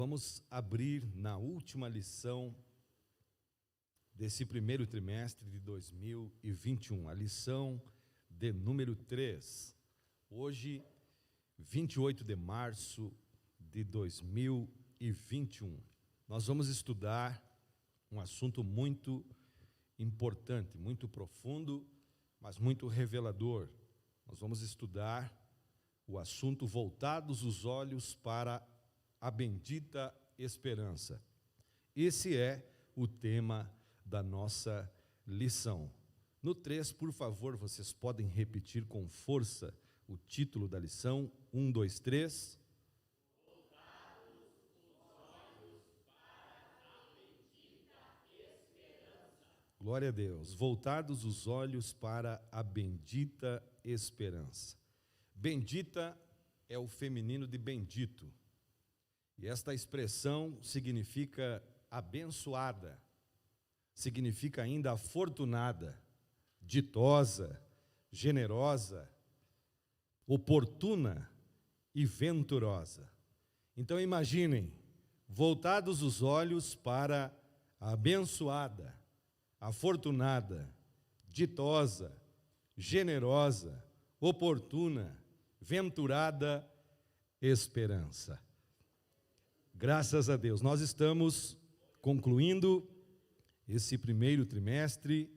Vamos abrir na última lição desse primeiro trimestre de 2021, a lição de número 3. Hoje, 28 de março de 2021. Nós vamos estudar um assunto muito importante, muito profundo, mas muito revelador. Nós vamos estudar o assunto voltados os olhos para a bendita esperança. Esse é o tema da nossa lição. No 3, por favor, vocês podem repetir com força o título da lição. 1, 2, 3. Glória a Deus. Voltados os olhos para a bendita esperança. Bendita é o feminino de bendito. E esta expressão significa abençoada, significa ainda afortunada, ditosa, generosa, oportuna e venturosa. Então imaginem, voltados os olhos para a abençoada, afortunada, ditosa, generosa, oportuna, venturada esperança. Graças a Deus, nós estamos concluindo esse primeiro trimestre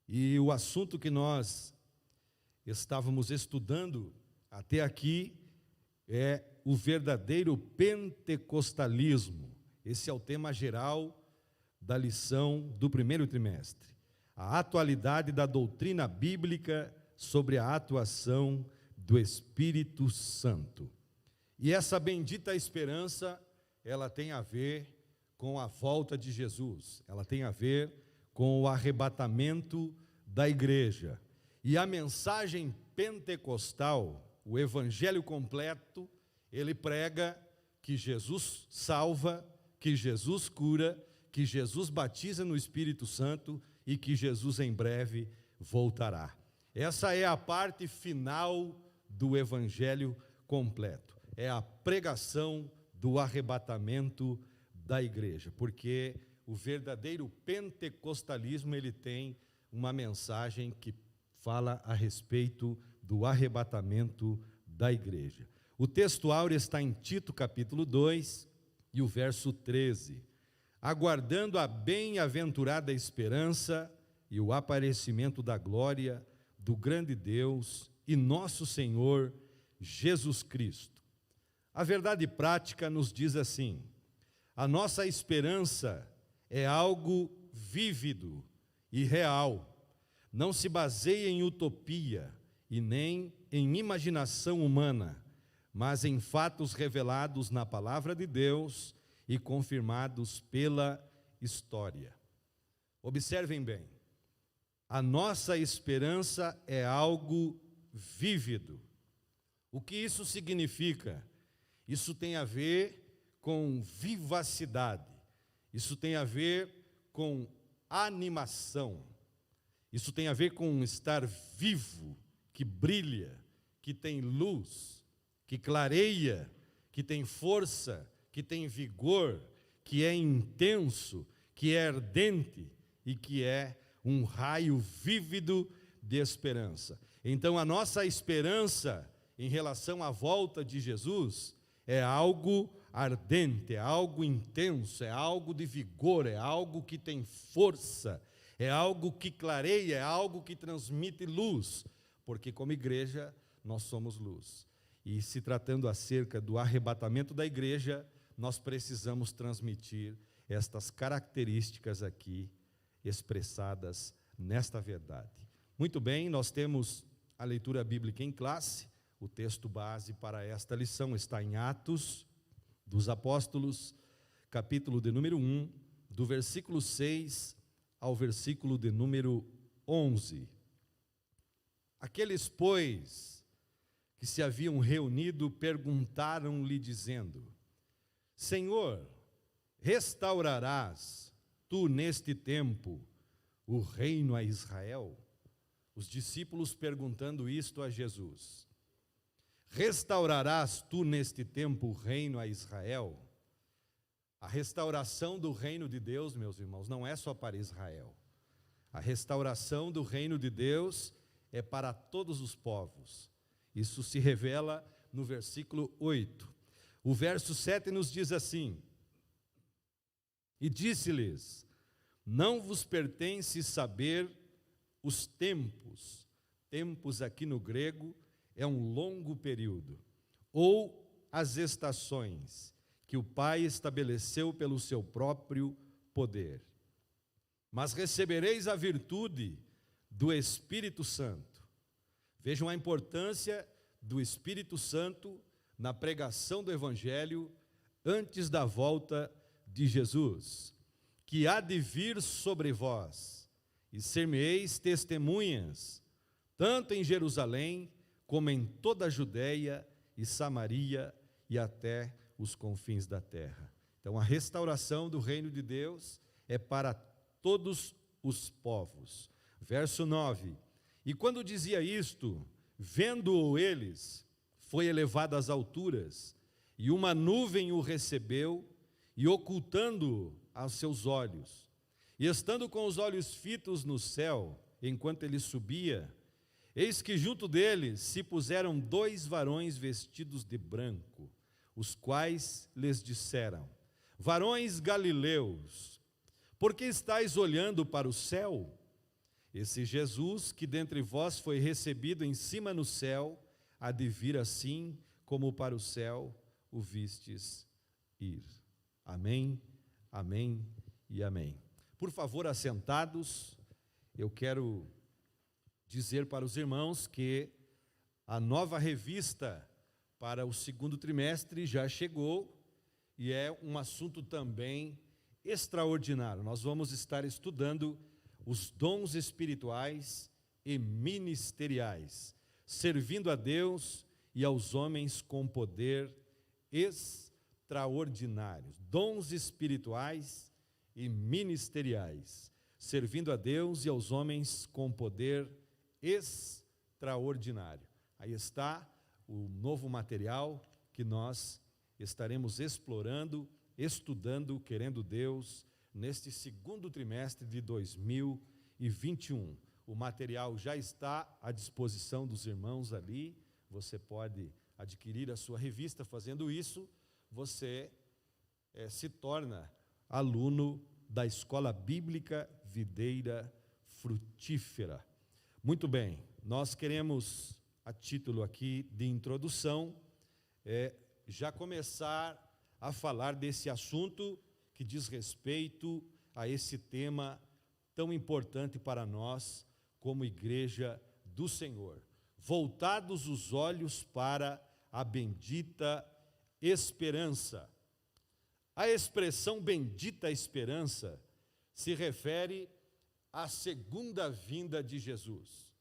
e o assunto que nós estávamos estudando até aqui é o verdadeiro pentecostalismo. Esse é o tema geral da lição do primeiro trimestre. A atualidade da doutrina bíblica sobre a atuação do Espírito Santo. E essa bendita esperança, ela tem a ver com a volta de Jesus, ela tem a ver com o arrebatamento da igreja. E a mensagem pentecostal, o evangelho completo, ele prega que Jesus salva, que Jesus cura, que Jesus batiza no Espírito Santo e que Jesus em breve voltará. Essa é a parte final do evangelho completo, é a pregação do arrebatamento da igreja, porque o verdadeiro pentecostalismo, ele tem uma mensagem que fala a respeito do arrebatamento da igreja. O texto áureo está em Tito capítulo 2 e o verso 13. Aguardando a bem-aventurada esperança e o aparecimento da glória do grande Deus e nosso Senhor Jesus Cristo. A verdade prática nos diz assim: a nossa esperança é algo vívido e real, não se baseia em utopia e nem em imaginação humana, mas em fatos revelados na palavra de Deus e confirmados pela história. Observem bem, a nossa esperança é algo vívido. O que isso significa? Isso tem a ver com vivacidade, isso tem a ver com animação, isso tem a ver com estar vivo, que brilha, que tem luz, que clareia, que tem força, que tem vigor, que é intenso, que é ardente e que é um raio vívido de esperança. Então a nossa esperança em relação à volta de Jesus é algo ardente, é algo intenso, é algo de vigor, é algo que tem força, é algo que clareia, é algo que transmite luz, porque como igreja nós somos luz. E se tratando acerca do arrebatamento da igreja, nós precisamos transmitir estas características aqui expressadas nesta verdade. Muito bem, nós temos a leitura bíblica em classe. O texto base para esta lição está em Atos dos Apóstolos, capítulo de número 1, do versículo 6 ao versículo de número 11. Aqueles, pois, que se haviam reunido, perguntaram-lhe, dizendo: Senhor, restaurarás tu neste tempo o reino a Israel? Os discípulos perguntando isto a Jesus. Restaurarás tu neste tempo o reino a Israel? A restauração do reino de Deus, meus irmãos, não é só para Israel. A restauração do reino de Deus é para todos os povos. Isso se revela no versículo 8. O verso 7 nos diz assim: e disse-lhes: não vos pertence saber os tempos. Tempos aqui no grego é um longo período, ou as estações que o Pai estabeleceu pelo seu próprio poder. Mas recebereis a virtude do Espírito Santo. Vejam a importância do Espírito Santo na pregação do Evangelho antes da volta de Jesus, que há de vir sobre vós, e ser-me-eis testemunhas, tanto em Jerusalém, como em toda a Judéia e Samaria e até os confins da terra. Então, a restauração do reino de Deus é para todos os povos. Verso 9: e quando dizia isto, vendo-o eles, foi elevado às alturas, e uma nuvem o recebeu, e ocultando-o aos seus olhos, e estando com os olhos fitos no céu, enquanto ele subia, eis que junto deles se puseram 2 varões vestidos de branco, os quais lhes disseram: varões galileus, por que estáis olhando para o céu? Esse Jesus, que dentre vós foi recebido em cima no céu, há de vir assim como para o céu o vistes ir. Amém, amém e amém. Por favor, assentados, eu quero dizer para os irmãos que a nova revista para o segundo trimestre já chegou, e é um assunto também extraordinário. Nós vamos estar estudando os dons espirituais e ministeriais, servindo a Deus e aos homens com poder extraordinário. Dons espirituais e ministeriais, servindo a Deus e aos homens com poder extraordinário. Aí está o novo material que nós estaremos explorando, estudando, querendo Deus, neste segundo trimestre de 2021. O material já está à disposição dos irmãos ali, você pode adquirir a sua revista. Fazendo isso, você se torna aluno da Escola Bíblica Videira Frutífera. Muito bem, nós queremos, a título aqui de introdução, já começar a falar desse assunto que diz respeito a esse tema tão importante para nós como igreja do Senhor. Voltados os olhos para a bendita esperança. A expressão bendita esperança se refere à segunda vinda de Jesus.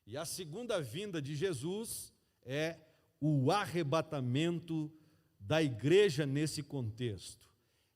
E a segunda vinda de Jesus é o arrebatamento da igreja nesse contexto.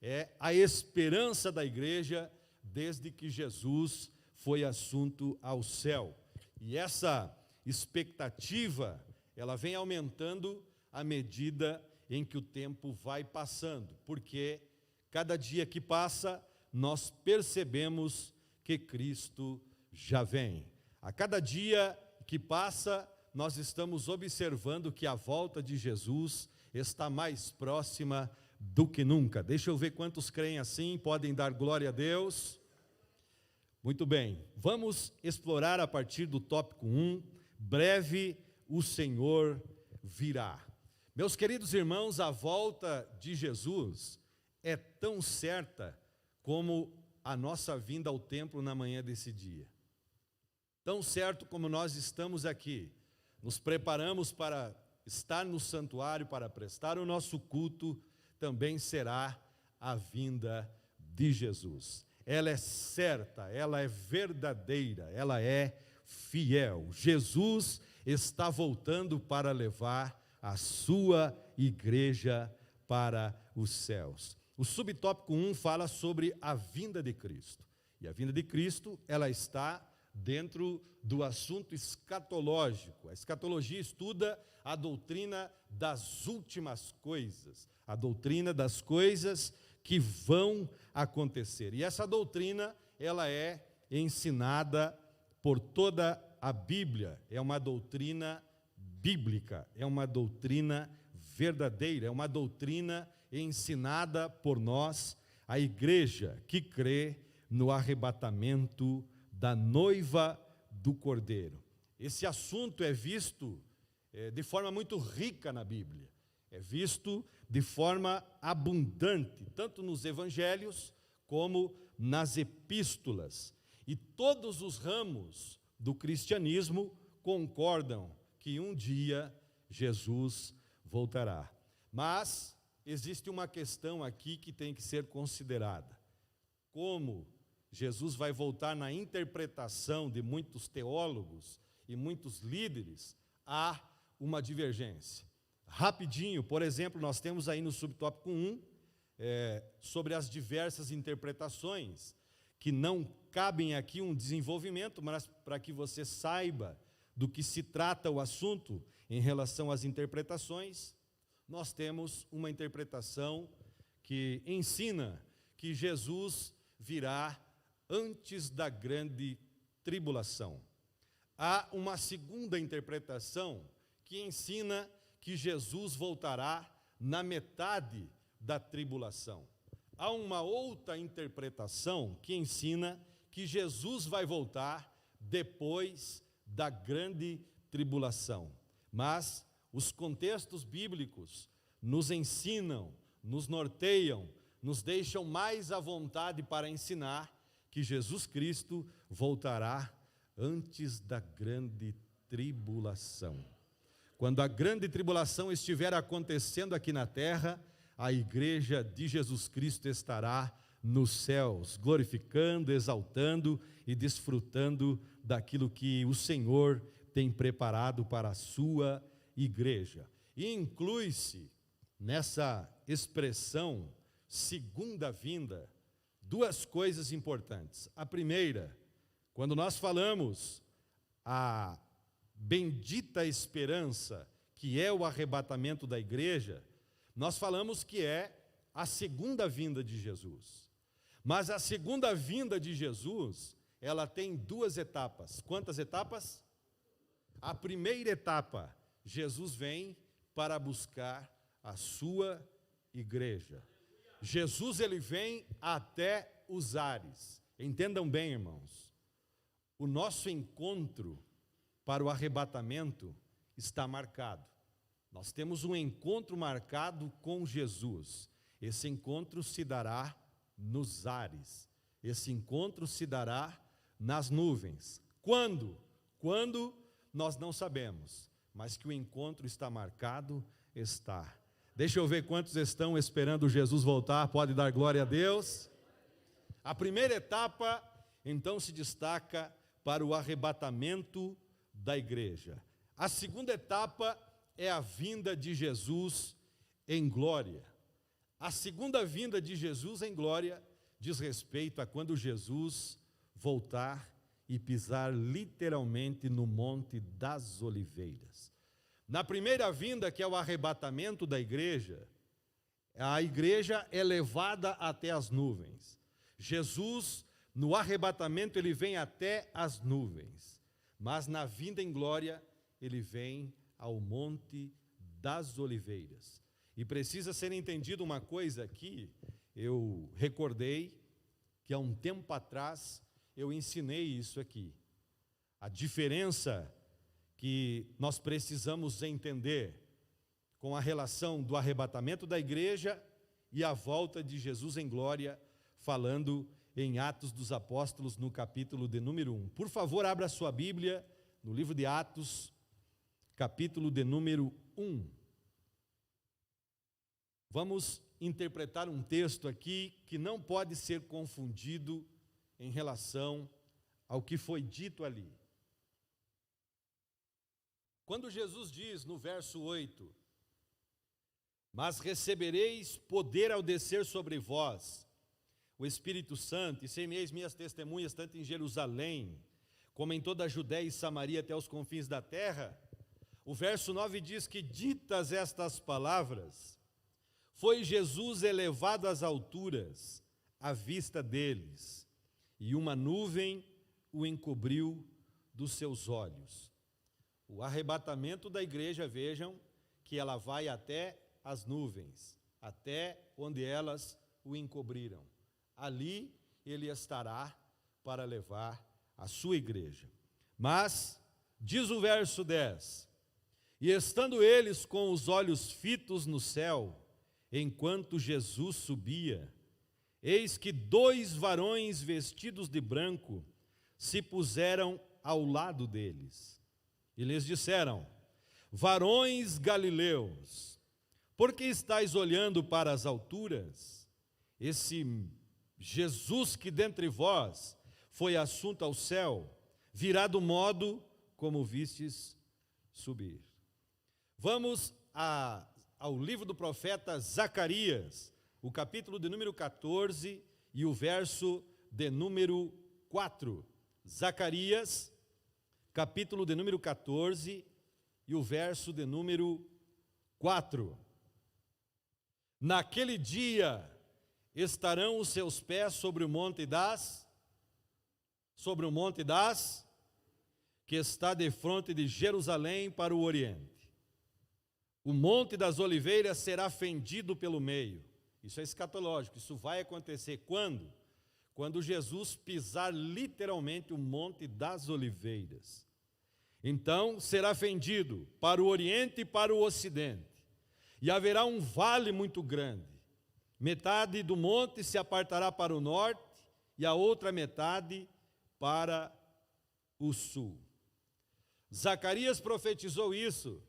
É a esperança da igreja desde que Jesus foi assunto ao céu. E essa expectativa, ela vem aumentando à medida em que o tempo vai passando, porque cada dia que passa, nós percebemos que Cristo já vem. A cada dia que passa, nós estamos observando que a volta de Jesus está mais próxima do que nunca. Deixa eu ver quantos creem assim, podem dar glória a Deus. Muito bem, vamos explorar a partir do tópico 1, breve o Senhor virá. Meus queridos irmãos, a volta de Jesus é tão certa como a nossa vinda ao templo na manhã desse dia. Tão certo como nós estamos aqui, nos preparamos para estar no santuário, para prestar o nosso culto, também será a vinda de Jesus. Ela é certa, ela é verdadeira, ela é fiel. Jesus está voltando para levar a sua igreja para os céus. O subtópico 1 fala sobre a vinda de Cristo. E a vinda de Cristo, ela está dentro do assunto escatológico. A escatologia estuda a doutrina das últimas coisas, a doutrina das coisas que vão acontecer. E essa doutrina, ela é ensinada por toda a Bíblia. É uma doutrina bíblica, é uma doutrina verdadeira, é uma doutrina ensinada por nós, a igreja que crê no arrebatamento da noiva do Cordeiro. Esse assunto é visto de forma muito rica na Bíblia, é visto de forma abundante, tanto nos evangelhos como nas epístolas. E todos os ramos do cristianismo concordam que um dia Jesus voltará. Mas existe uma questão aqui que tem que ser considerada. Como Jesus vai voltar na interpretação de muitos teólogos e muitos líderes, há uma divergência. Rapidinho, por exemplo, nós temos aí no subtópico 1, sobre as diversas interpretações, que não cabem aqui um desenvolvimento, mas para que você saiba do que se trata o assunto em relação às interpretações, nós temos uma interpretação que ensina que Jesus virá antes da grande tribulação. Há uma segunda interpretação que ensina que Jesus voltará na metade da tribulação. Há uma outra interpretação que ensina que Jesus vai voltar depois da grande tribulação. Mas os contextos bíblicos nos ensinam, nos norteiam, nos deixam mais à vontade para ensinar que Jesus Cristo voltará antes da grande tribulação. Quando a grande tribulação estiver acontecendo aqui na terra, a igreja de Jesus Cristo estará nos céus, glorificando, exaltando e desfrutando daquilo que o Senhor tem preparado para a sua igreja. E inclui-se nessa expressão segunda vinda duas coisas importantes. A primeira, quando nós falamos a bendita esperança, que é o arrebatamento da igreja, nós falamos que é a segunda vinda de Jesus. Mas a segunda vinda de Jesus, ela tem duas etapas. Quantas etapas? A primeira etapa, Jesus vem para buscar a sua igreja. Jesus, ele vem até os ares. Entendam bem, irmãos. O nosso encontro para o arrebatamento está marcado. Nós temos um encontro marcado com Jesus. Esse encontro se dará nos ares. Esse encontro se dará nas nuvens. Quando? Quando? Nós não sabemos. Mas que o encontro está marcado, está. Deixa eu ver quantos estão esperando Jesus voltar. Pode dar glória a Deus. A primeira etapa, então, se destaca para o arrebatamento da igreja. A segunda etapa é a vinda de Jesus em glória. A segunda vinda de Jesus em glória diz respeito a quando Jesus voltar e pisar literalmente no Monte das Oliveiras. Na primeira vinda, que é o arrebatamento da igreja, a igreja é levada até as nuvens. Jesus, no arrebatamento, ele vem até as nuvens. Mas na vinda em glória, ele vem ao Monte das Oliveiras. E precisa ser entendido uma coisa aqui, eu recordei que há um tempo atrás eu ensinei isso aqui. A diferença que nós precisamos entender com a relação do arrebatamento da igreja e a volta de Jesus em glória, falando em Atos dos Apóstolos, no capítulo de número 1. Por favor, abra sua Bíblia no livro de Atos, capítulo de número 1. Vamos interpretar um texto aqui que não pode ser confundido em relação ao que foi dito ali. Quando Jesus diz no verso 8: mas recebereis poder ao descer sobre vós o Espírito Santo, e sereis minhas testemunhas tanto em Jerusalém, como em toda a Judéia e Samaria até os confins da terra. O verso 9 diz que, ditas estas palavras, foi Jesus elevado às alturas, à vista deles, e uma nuvem o encobriu dos seus olhos. O arrebatamento da igreja, vejam, que ela vai até as nuvens, até onde elas o encobriram. Ali ele estará para levar a sua igreja. Mas, diz o verso 10, e estando eles com os olhos fitos no céu, enquanto Jesus subia, eis que 2 varões vestidos de branco se puseram ao lado deles. E lhes disseram: varões galileus, por que estáis olhando para as alturas? Esse Jesus que dentre vós foi assunto ao céu, virá do modo como vistes subir. Vamos ao livro do profeta Zacarias, o capítulo de número 14 e o verso de número 4. Zacarias, capítulo de número 14 e o verso de número 4. Naquele dia estarão os seus pés sobre o monte que está defronte de Jerusalém para o oriente. O monte das oliveiras será fendido pelo meio. Isso é escatológico, isso vai acontecer quando? Quando Jesus pisar literalmente o monte das oliveiras. Então será fendido para o oriente e para o ocidente. E haverá um vale muito grande. Metade do monte se apartará para o norte e a outra metade para o sul. Zacarias profetizou isso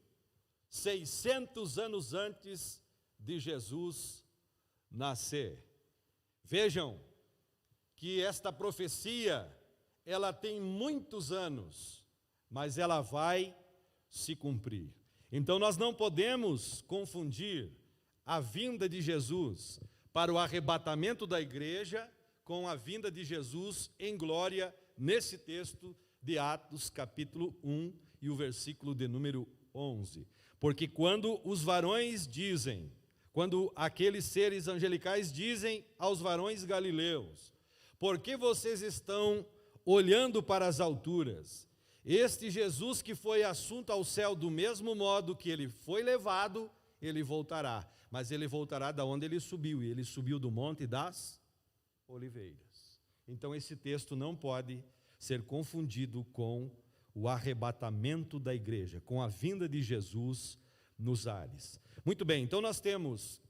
600 anos antes de Jesus nascer. Vejam que esta profecia, ela tem muitos anos, mas ela vai se cumprir. Então nós não podemos confundir a vinda de Jesus para o arrebatamento da igreja com a vinda de Jesus em glória nesse texto de Atos capítulo 1 e o versículo de número 11. Porque quando os varões dizem, quando aqueles seres angelicais dizem aos varões galileus: por que vocês estão olhando para as alturas? Este Jesus que foi assunto ao céu do mesmo modo que ele foi levado, ele voltará. Mas ele voltará da onde ele subiu, e ele subiu do monte das oliveiras. Então esse texto não pode ser confundido com o arrebatamento da igreja, com a vinda de Jesus nos ares. Muito bem, então nós temos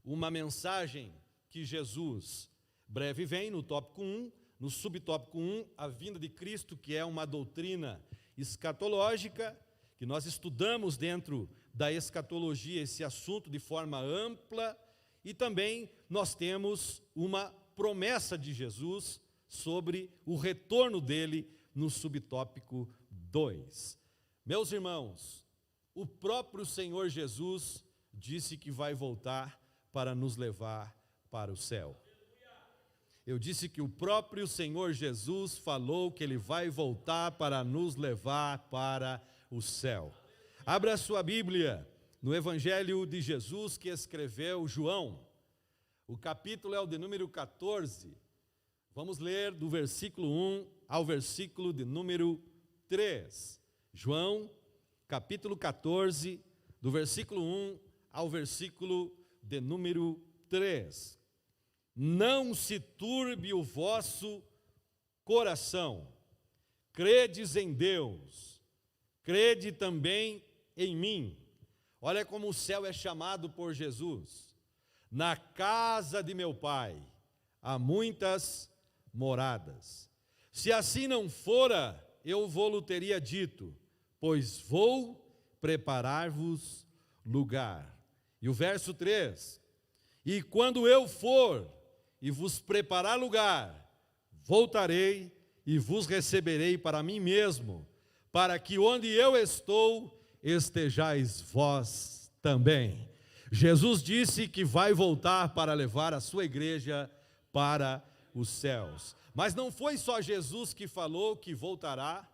uma mensagem que Jesus breve vem no tópico 1, no subtópico 1, a vinda de Cristo, que é uma doutrina escatológica, que nós estudamos dentro da escatologia esse assunto de forma ampla, e também nós temos uma promessa de Jesus sobre o retorno dele no subtópico 2. Meus irmãos, o próprio Senhor Jesus disse que vai voltar para nos levar para o céu. Eu disse que o próprio Senhor Jesus falou que ele vai voltar para nos levar para o céu. Abra a sua Bíblia no Evangelho de Jesus que escreveu João. O capítulo é o de número 14. Vamos ler do versículo 1 ao versículo de número 3. João, capítulo 14, do versículo 1 ao versículo de número 3. Não se turbe o vosso coração. Credes em Deus, crede também em mim. Olha como o céu é chamado por Jesus. Na casa de meu Pai há muitas moradas. Se assim não fora, eu vou-lo teria dito, pois vou preparar-vos lugar. E o verso 3, e quando eu for e vos preparar lugar, voltarei e vos receberei para mim mesmo, para que onde eu estou, estejais vós também. Jesus disse que vai voltar para levar a sua igreja para os céus. Mas não foi só Jesus que falou que voltará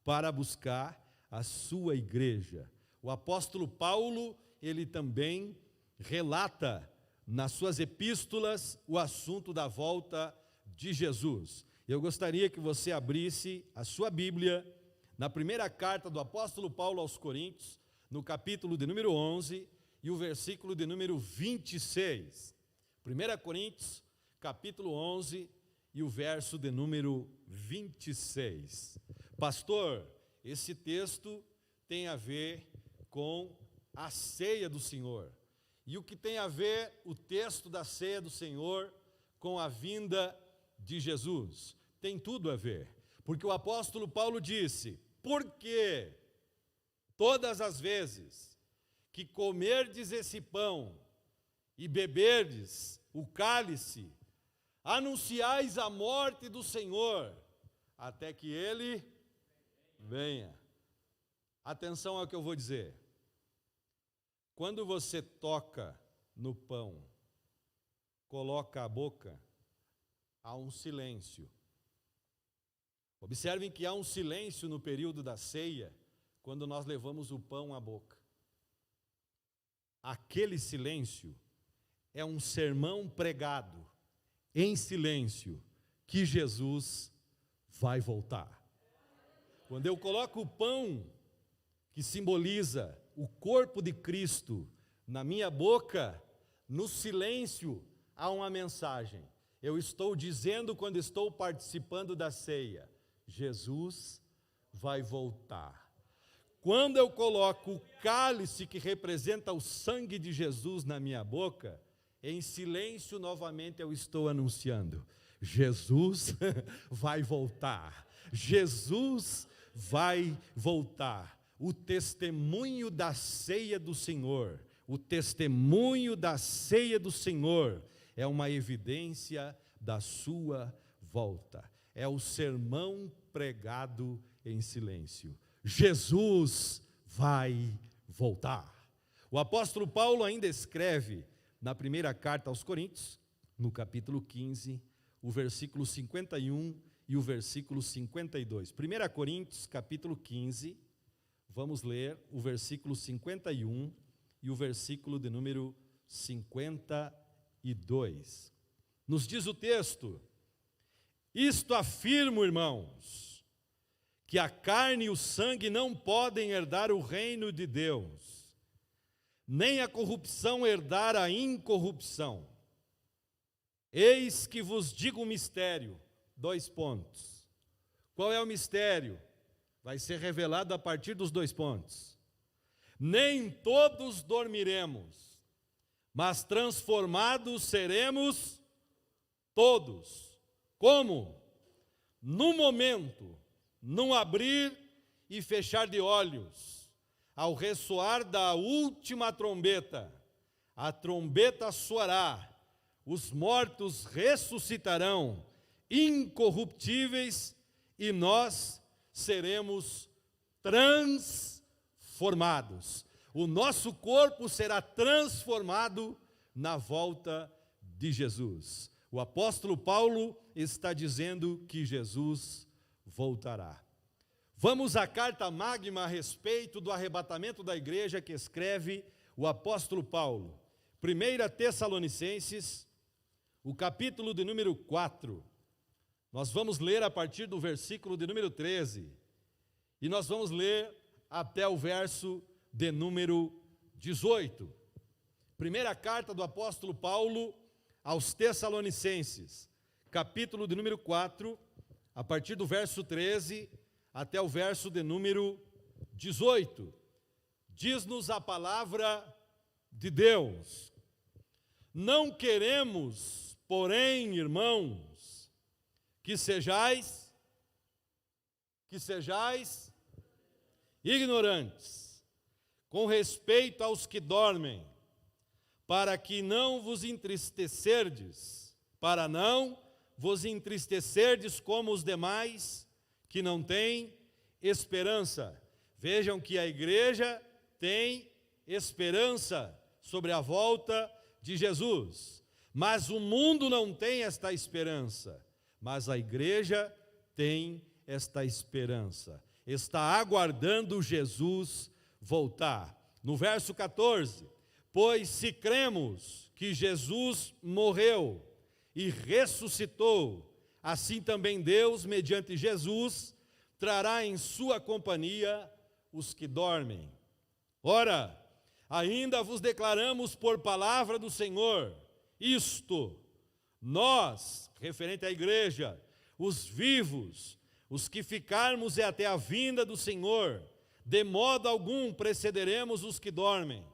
para buscar a sua igreja. O apóstolo Paulo, ele também relata nas suas epístolas o assunto da volta de Jesus. Eu gostaria que você abrisse a sua Bíblia na primeira carta do apóstolo Paulo aos Coríntios, no capítulo de número 11 e o versículo de número 26. 1 Coríntios, capítulo 11 e o verso de número 26. Pastor, esse texto tem a ver com a ceia do Senhor. E o que tem a ver o texto da ceia do Senhor com a vinda de Jesus? Tem tudo a ver. Porque o apóstolo Paulo disse: porque todas as vezes que comerdes esse pão e beberdes o cálice, anunciais a morte do Senhor, até que Ele venha. Atenção ao que eu vou dizer. Quando você toca no pão, coloca a boca, há um silêncio. Observem que há um silêncio no período da ceia, quando nós levamos o pão à boca. Aquele silêncio é um sermão pregado em silêncio, que Jesus vai voltar. Quando eu coloco o pão, que simboliza o corpo de Cristo, na minha boca, no silêncio, há uma mensagem. Eu estou dizendo, quando estou participando da ceia, Jesus vai voltar. Quando eu coloco o cálice que representa o sangue de Jesus na minha boca, em silêncio novamente eu estou anunciando: Jesus vai voltar. Jesus vai voltar. O testemunho da ceia do Senhor, o testemunho da ceia do Senhor é uma evidência da sua volta. É o sermão pregado em silêncio. Jesus vai voltar. O apóstolo Paulo ainda escreve na primeira carta aos Coríntios, no capítulo 15, o versículo 51 e o versículo 52. 1 Coríntios, capítulo 15, vamos ler o versículo 51 e o versículo de número 52. Nos diz o texto: isto afirmo, irmãos, que a carne e o sangue não podem herdar o reino de Deus, nem a corrupção herdar a incorrupção. Eis que vos digo um mistério. 2 pontos. Qual é o mistério? Vai ser revelado a partir dos 2 pontos. Nem todos dormiremos, mas transformados seremos todos. Como? No momento, num abrir e fechar de olhos, ao ressoar da última trombeta, a trombeta soará, os mortos ressuscitarão, incorruptíveis, e nós seremos transformados. O nosso corpo será transformado na volta de Jesus. O apóstolo Paulo está dizendo que Jesus voltará. Vamos à carta magma a respeito do arrebatamento da igreja que escreve o apóstolo Paulo. 1 Tessalonicenses, o capítulo de número 4. Nós vamos ler a partir do versículo de número 13. E nós vamos ler até o verso de número 18. Primeira carta do apóstolo Paulo aos Tessalonicenses, capítulo de número 4, a partir do verso 13 até o verso de número 18. Diz-nos a palavra de Deus: não queremos, porém, irmãos, que sejais ignorantes com respeito aos que dormem, para não vos entristecerdes como os demais que não têm esperança. Vejam que a igreja tem esperança sobre a volta de Jesus, mas o mundo não tem esta esperança, mas a igreja tem esta esperança, está aguardando Jesus voltar. No verso 14, pois se cremos que Jesus morreu e ressuscitou, assim também Deus, mediante Jesus, trará em sua companhia os que dormem. Ora, ainda vos declaramos por palavra do Senhor, isto, nós, referente à igreja, os vivos, os que ficarmos até a vinda do Senhor, de modo algum precederemos os que dormem.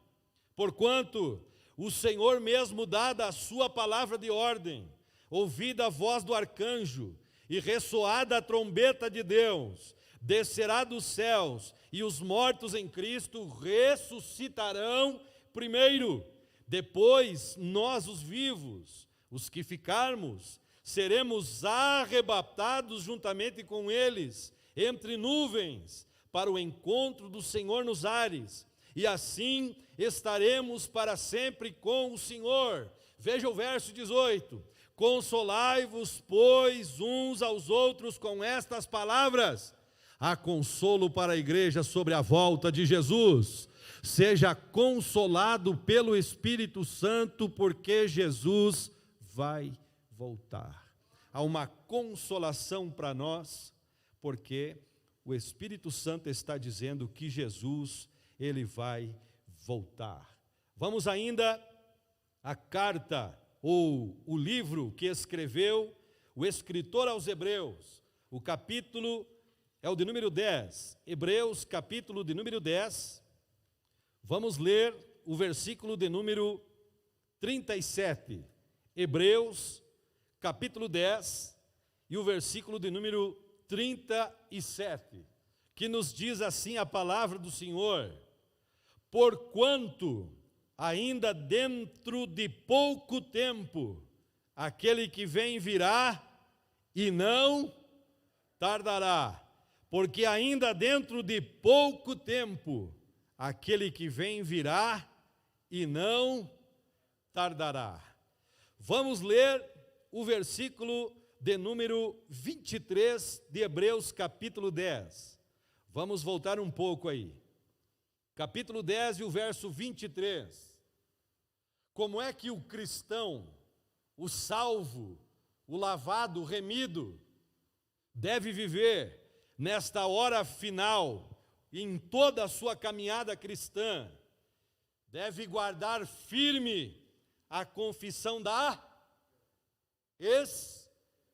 Porquanto o Senhor mesmo, dada a sua palavra de ordem, ouvida a voz do arcanjo e ressoada a trombeta de Deus, descerá dos céus, e os mortos em Cristo ressuscitarão primeiro. Depois, nós, os vivos, os que ficarmos, seremos arrebatados juntamente com eles, entre nuvens, para o encontro do Senhor nos ares, e assim estaremos para sempre com o Senhor. Veja o verso 18: consolai-vos, pois, uns aos outros com estas palavras. Há consolo para a igreja sobre a volta de Jesus. Seja consolado pelo Espírito Santo, porque Jesus vai voltar. Há uma consolação para nós, porque o Espírito Santo está dizendo que Jesus, ele vai voltar. Vamos ainda à carta, ou o livro que escreveu o escritor aos Hebreus. O capítulo é o de número 10. Hebreus, capítulo de número 10. Vamos ler o versículo de número 37. Hebreus, capítulo 10, e o versículo de número 37, que nos diz assim a palavra do Senhor: porquanto ainda dentro de pouco tempo aquele que vem virá e não tardará. Porque ainda dentro de pouco tempo aquele que vem virá e não tardará. Vamos ler o versículo de número 23 de Hebreus, capítulo 10. Vamos voltar um pouco aí. Capítulo 10 e o verso 23. Como é que o cristão, o salvo, o lavado, o remido, deve viver nesta hora final, em toda a sua caminhada cristã? Deve guardar firme a confissão da esperança.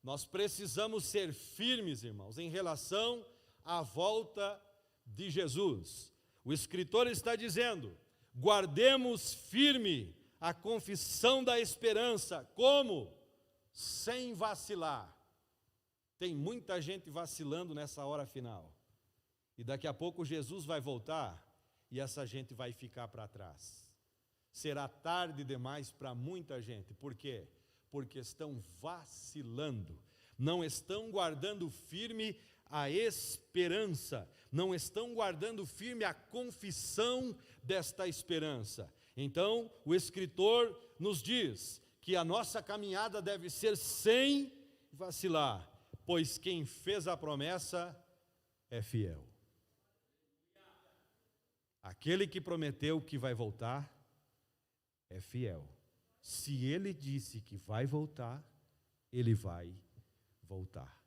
Nós precisamos ser firmes, irmãos, em relação à volta de Jesus. O escritor está dizendo: guardemos firme a confissão da esperança. Como? Sem vacilar. Tem muita gente vacilando nessa hora final. E daqui a pouco Jesus vai voltar e essa gente vai ficar para trás. Será tarde demais para muita gente. Por quê? Porque estão vacilando. Não estão guardando firme a esperança. Não estão guardando firme a confissão desta esperança. Então, o escritor nos diz que a nossa caminhada deve ser sem vacilar, pois quem fez a promessa é fiel. Aquele que prometeu que vai voltar é fiel. Se ele disse que vai voltar, ele vai voltar.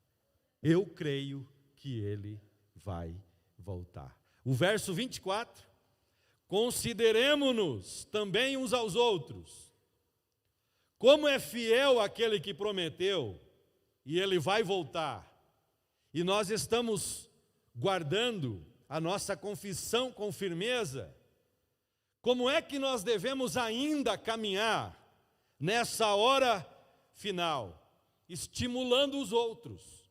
Eu creio que ele vai voltar. O verso 24: consideremo-nos também uns aos outros. Como é fiel aquele que prometeu, e ele vai voltar, e nós estamos guardando a nossa confissão com firmeza, como é que nós devemos ainda caminhar nessa hora final? Estimulando os outros,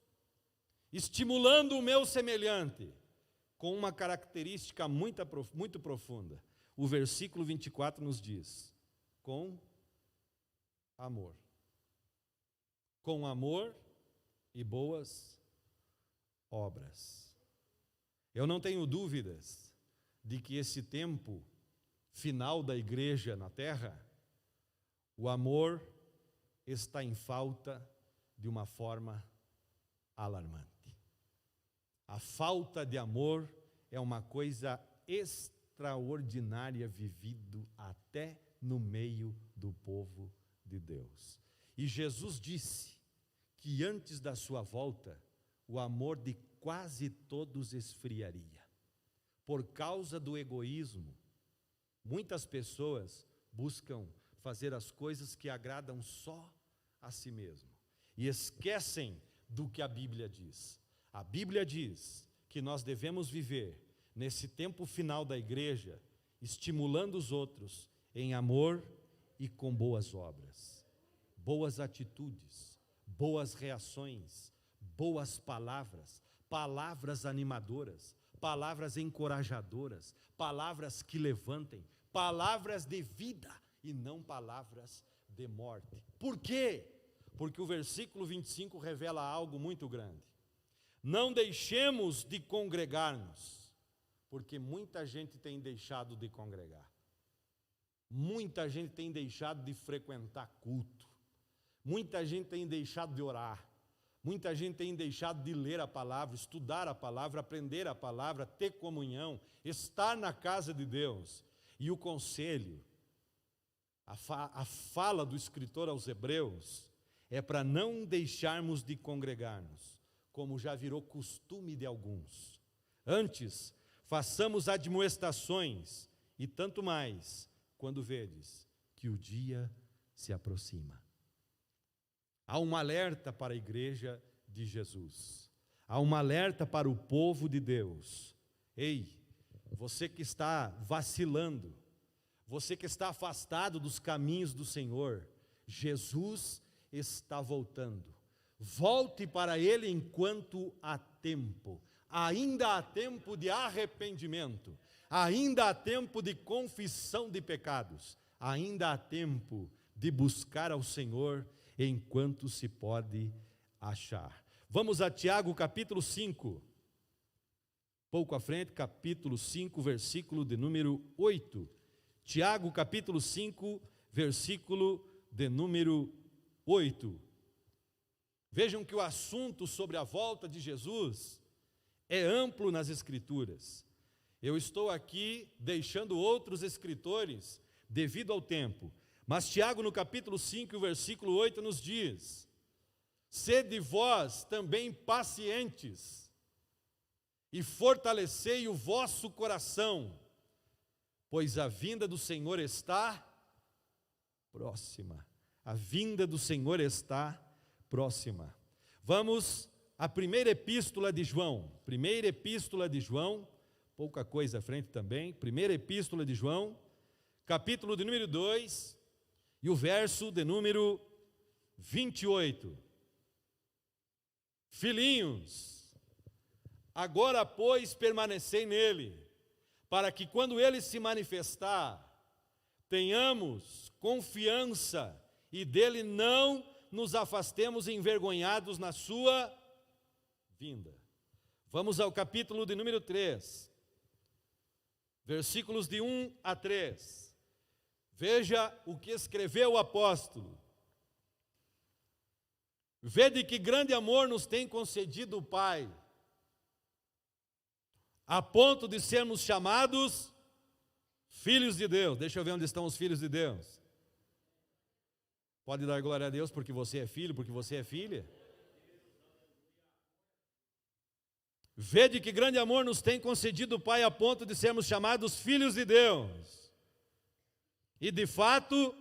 estimulando o meu semelhante, com uma característica muito profunda. O versículo 24 nos diz: com amor. Com amor e boas obras. Eu não tenho dúvidas de que esse tempo final da igreja na terra, o amor está em falta de uma forma alarmante. A falta de amor é uma coisa extraordinária vivido até no meio do povo de Deus. E Jesus disse que antes da sua volta, o amor de quase todos esfriaria. Por causa do egoísmo, muitas pessoas buscam fazer as coisas que agradam só a si mesmo e esquecem do que a Bíblia diz. A Bíblia diz que nós devemos viver nesse tempo final da igreja, estimulando os outros em amor e com boas obras, boas atitudes, boas reações, boas palavras, palavras animadoras, palavras encorajadoras, palavras que levantem, palavras de vida e não palavras de morte. Por quê? Porque o versículo 25 revela algo muito grande. Não deixemos de congregar-nos, porque muita gente tem deixado de congregar. Muita gente tem deixado de frequentar culto. Muita gente tem deixado de orar. Muita gente tem deixado de ler a palavra, estudar a palavra, aprender a palavra, ter comunhão, estar na casa de Deus. E o conselho, a fala do escritor aos Hebreus, é para não deixarmos de congregar-nos, como já virou costume de alguns. Antes, façamos admoestações, e tanto mais, quando vedes que o dia se aproxima. Há um alerta para a igreja de Jesus. Há um alerta para o povo de Deus. Ei, você que está vacilando, você que está afastado dos caminhos do Senhor, Jesus está voltando. Volte para Ele enquanto há tempo. Ainda há tempo de arrependimento. Ainda há tempo de confissão de pecados. Ainda há tempo de buscar ao Senhor enquanto se pode achar. Vamos a Tiago capítulo 5. Pouco à frente, capítulo 5, versículo de número 8. Tiago capítulo 5, versículo de número 8. Vejam que o assunto sobre a volta de Jesus é amplo nas Escrituras. Eu estou aqui deixando outros escritores devido ao tempo. Mas Tiago, no capítulo 5, versículo 8, nos diz: sede vós também pacientes, e fortalecei o vosso coração, pois a vinda do Senhor está próxima. A vinda do Senhor está próxima. Vamos à primeira epístola de João. Primeira epístola de João, pouca coisa à frente também. Primeira epístola de João, capítulo de número 2, e o verso de número 28. Filhinhos, agora, pois, permanecei nele, para que quando ele se manifestar, tenhamos confiança e dele não nos afastemos envergonhados na sua vinda. Vamos ao capítulo de número 3, versículos de 1 a 3. Veja o que escreveu o apóstolo. Vede que grande amor nos tem concedido o Pai, a ponto de sermos chamados filhos de Deus. Deixa eu ver onde estão os filhos de Deus. Pode dar glória a Deus porque você é filho, porque você é filha. Vede que grande amor nos tem concedido o Pai, a ponto de sermos chamados filhos de Deus. E de fato,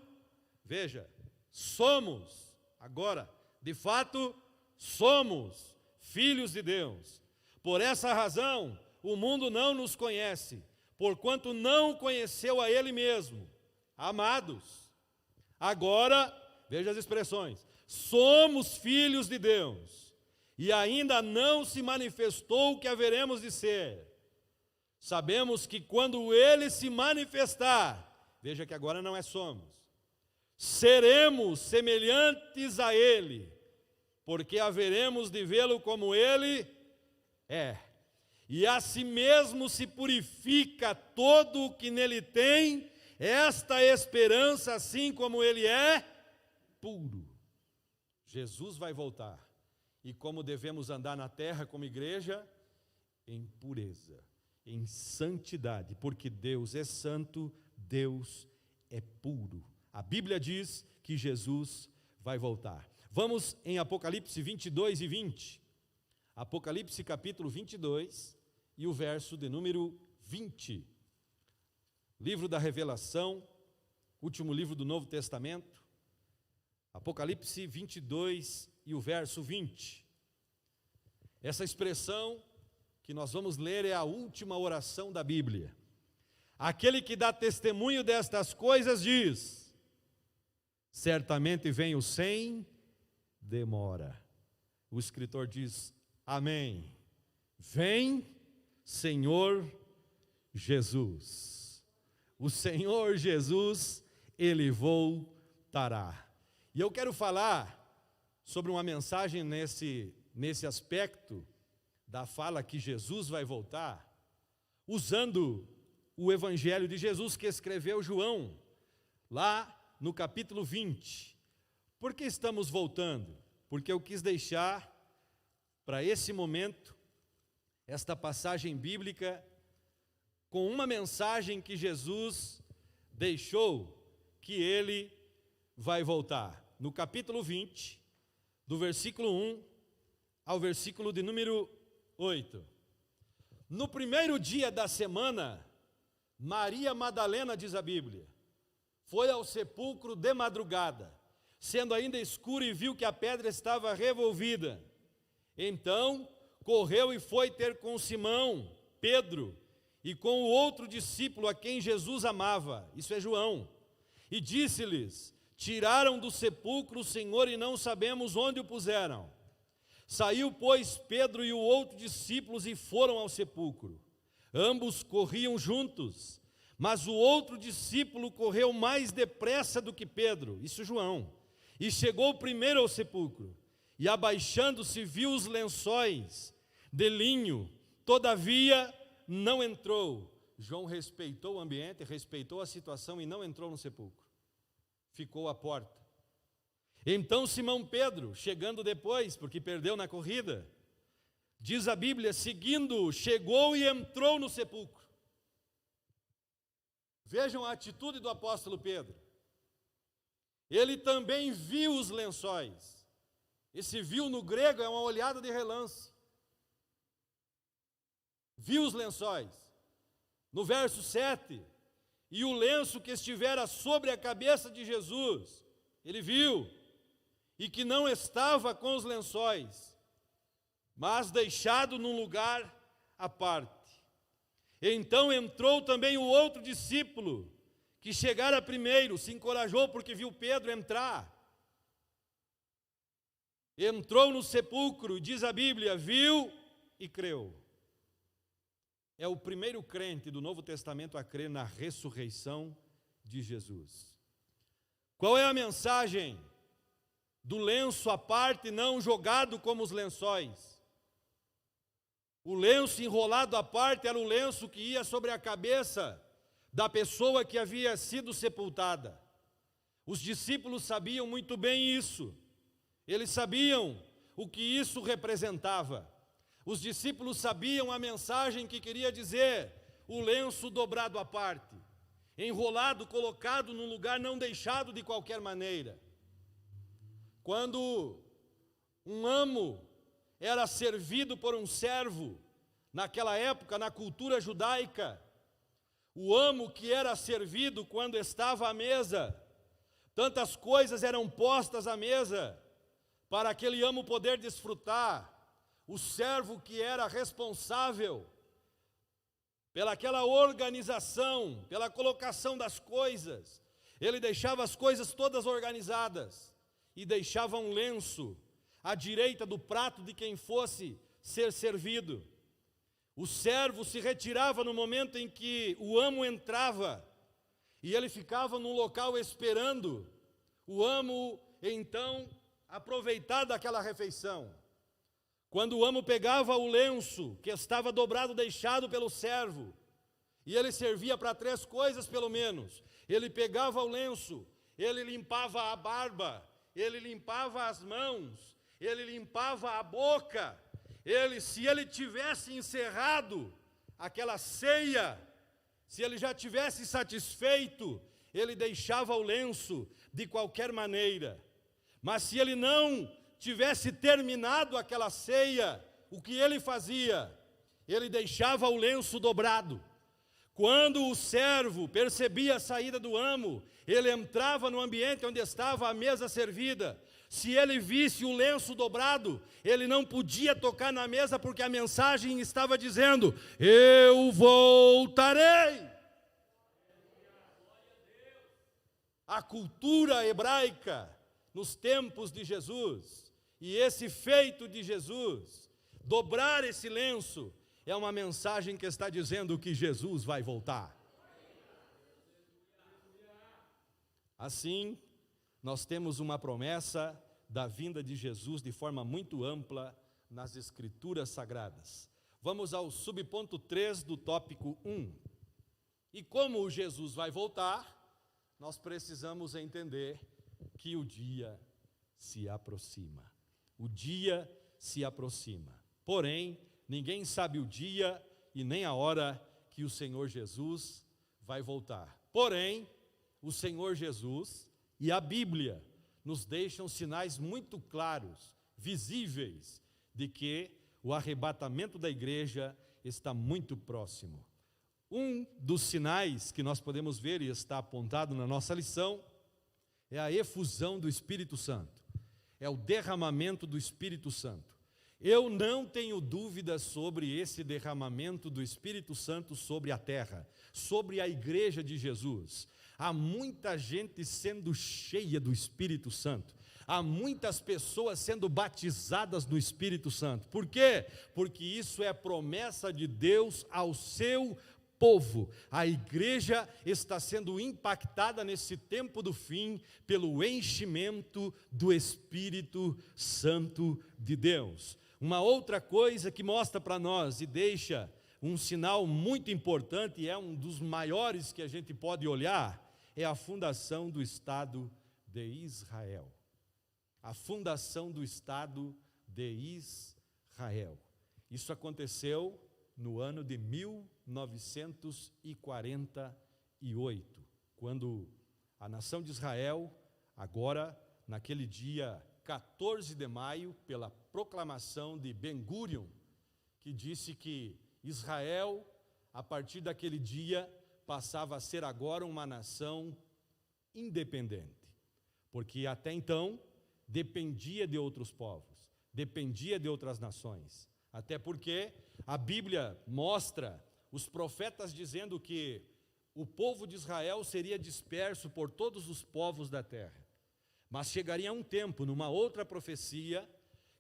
veja, somos, agora, de fato, somos filhos de Deus. Por essa razão, o mundo não nos conhece, porquanto não conheceu a Ele mesmo. Amados, agora, veja as expressões, somos filhos de Deus, e ainda não se manifestou o que haveremos de ser. Sabemos que quando Ele se manifestar, veja que agora não é somos, seremos semelhantes a Ele, porque haveremos de vê-lo como Ele é. E a si mesmo se purifica todo o que nele tem, esta esperança, assim como Ele é puro. Jesus vai voltar. E como devemos andar na terra como igreja? Em pureza, em santidade, porque Deus é santo, Deus é puro. A Bíblia diz que Jesus vai voltar. Vamos em Apocalipse 22 e 20. Apocalipse capítulo 22 e o verso de número 20. Livro da Revelação, último livro do Novo Testamento. Apocalipse 22 e o verso 20. Essa expressão que nós vamos ler é a última oração da Bíblia. Aquele que dá testemunho destas coisas diz: certamente venho sem demora. O escritor diz: amém. Vem, Senhor Jesus. O Senhor Jesus, Ele voltará. E eu quero falar sobre uma mensagem nesse aspecto da fala que Jesus vai voltar, usando o Evangelho de Jesus que escreveu João, lá no capítulo 20. Por que estamos voltando? Porque eu quis deixar para esse momento esta passagem bíblica com uma mensagem que Jesus deixou, que Ele vai voltar. No capítulo 20, do versículo 1 ao versículo de número 8. No primeiro dia da semana, Maria Madalena, diz a Bíblia, foi ao sepulcro de madrugada, sendo ainda escuro, e viu que a pedra estava revolvida. Então, correu e foi ter com Simão, Pedro, e com o outro discípulo a quem Jesus amava, isso é João, e disse-lhes: tiraram do sepulcro o Senhor e não sabemos onde o puseram. Saiu, pois, Pedro e o outro discípulo e foram ao sepulcro. Ambos corriam juntos, mas o outro discípulo correu mais depressa do que Pedro, isso João, e chegou primeiro ao sepulcro, e abaixando-se viu os lençóis de linho, todavia não entrou. João respeitou o ambiente, respeitou a situação e não entrou no sepulcro. Ficou à porta. Então Simão Pedro, chegando depois, porque perdeu na corrida, diz a Bíblia, seguindo, chegou e entrou no sepulcro. Vejam a atitude do apóstolo Pedro. Ele também viu os lençóis. Esse viu no grego é uma olhada de relance. Viu os lençóis. No verso 7, e o lenço que estivera sobre a cabeça de Jesus, ele viu, e que não estava com os lençóis, mas deixado num lugar à parte. Então entrou também o outro discípulo, que chegara primeiro, se encorajou porque viu Pedro entrar. Entrou no sepulcro, diz a Bíblia, viu e creu. É o primeiro crente do Novo Testamento a crer na ressurreição de Jesus. Qual é a mensagem do lenço à parte, não jogado como os lençóis? O lenço enrolado à parte era o lenço que ia sobre a cabeça da pessoa que havia sido sepultada. Os discípulos sabiam muito bem isso. Eles sabiam o que isso representava. Os discípulos sabiam a mensagem que queria dizer o lenço dobrado à parte, enrolado, colocado num lugar não deixado de qualquer maneira. Quando um amo era servido por um servo, naquela época, na cultura judaica, o amo que era servido quando estava à mesa, tantas coisas eram postas à mesa para aquele amo poder desfrutar. O servo que era responsável pelaquela organização, pela colocação das coisas, ele deixava as coisas todas organizadas e deixava um lenço à direita do prato de quem fosse ser servido. O servo se retirava no momento em que o amo entrava e ele ficava num local esperando o amo então aproveitar daquela refeição. Quando o amo pegava o lenço que estava dobrado, deixado pelo servo, e ele servia para 3 coisas pelo menos, ele pegava o lenço, ele limpava a barba, ele limpava as mãos, ele limpava a boca, se ele tivesse encerrado aquela ceia, se ele já tivesse satisfeito, ele deixava o lenço de qualquer maneira. Mas se ele não tivesse terminado aquela ceia, o que ele fazia? Ele deixava o lenço dobrado. Quando o servo percebia a saída do amo, ele entrava no ambiente onde estava a mesa servida. Se ele visse o lenço dobrado, ele não podia tocar na mesa, porque a mensagem estava dizendo: eu voltarei. A cultura hebraica, nos tempos de Jesus, e esse feito de Jesus, dobrar esse lenço, é uma mensagem que está dizendo que Jesus vai voltar. Assim, nós temos uma promessa da vinda de Jesus de forma muito ampla nas Escrituras Sagradas. Vamos ao subponto 3 do tópico 1. E como Jesus vai voltar, nós precisamos entender que o dia se aproxima. O dia se aproxima. Porém, ninguém sabe o dia e nem a hora que o Senhor Jesus vai voltar. Porém, o Senhor Jesus e a Bíblia nos deixam sinais muito claros, visíveis, de que o arrebatamento da igreja está muito próximo. Um dos sinais que nós podemos ver e está apontado na nossa lição é a efusão do Espírito Santo, é o derramamento do Espírito Santo. Eu não tenho dúvidas sobre esse derramamento do Espírito Santo sobre a terra, sobre a igreja de Jesus. Há muita gente sendo cheia do Espírito Santo. Há muitas pessoas sendo batizadas no Espírito Santo. Por quê? Porque isso é promessa de Deus ao seu povo. A igreja está sendo impactada nesse tempo do fim pelo enchimento do Espírito Santo de Deus. Uma outra coisa que mostra para nós e deixa um sinal muito importante, e é um dos maiores que a gente pode olhar, é a fundação do Estado de Israel. A fundação do Estado de Israel. Isso aconteceu no ano de 1948, quando a nação de Israel, agora, naquele dia 14 de maio, pela proclamação de Ben-Gurion, que disse que Israel, a partir daquele dia, passava a ser agora uma nação independente, porque até então dependia de outros povos, dependia de outras nações, até porque a Bíblia mostra os profetas dizendo que o povo de Israel seria disperso por todos os povos da terra, mas chegaria um tempo, numa outra profecia,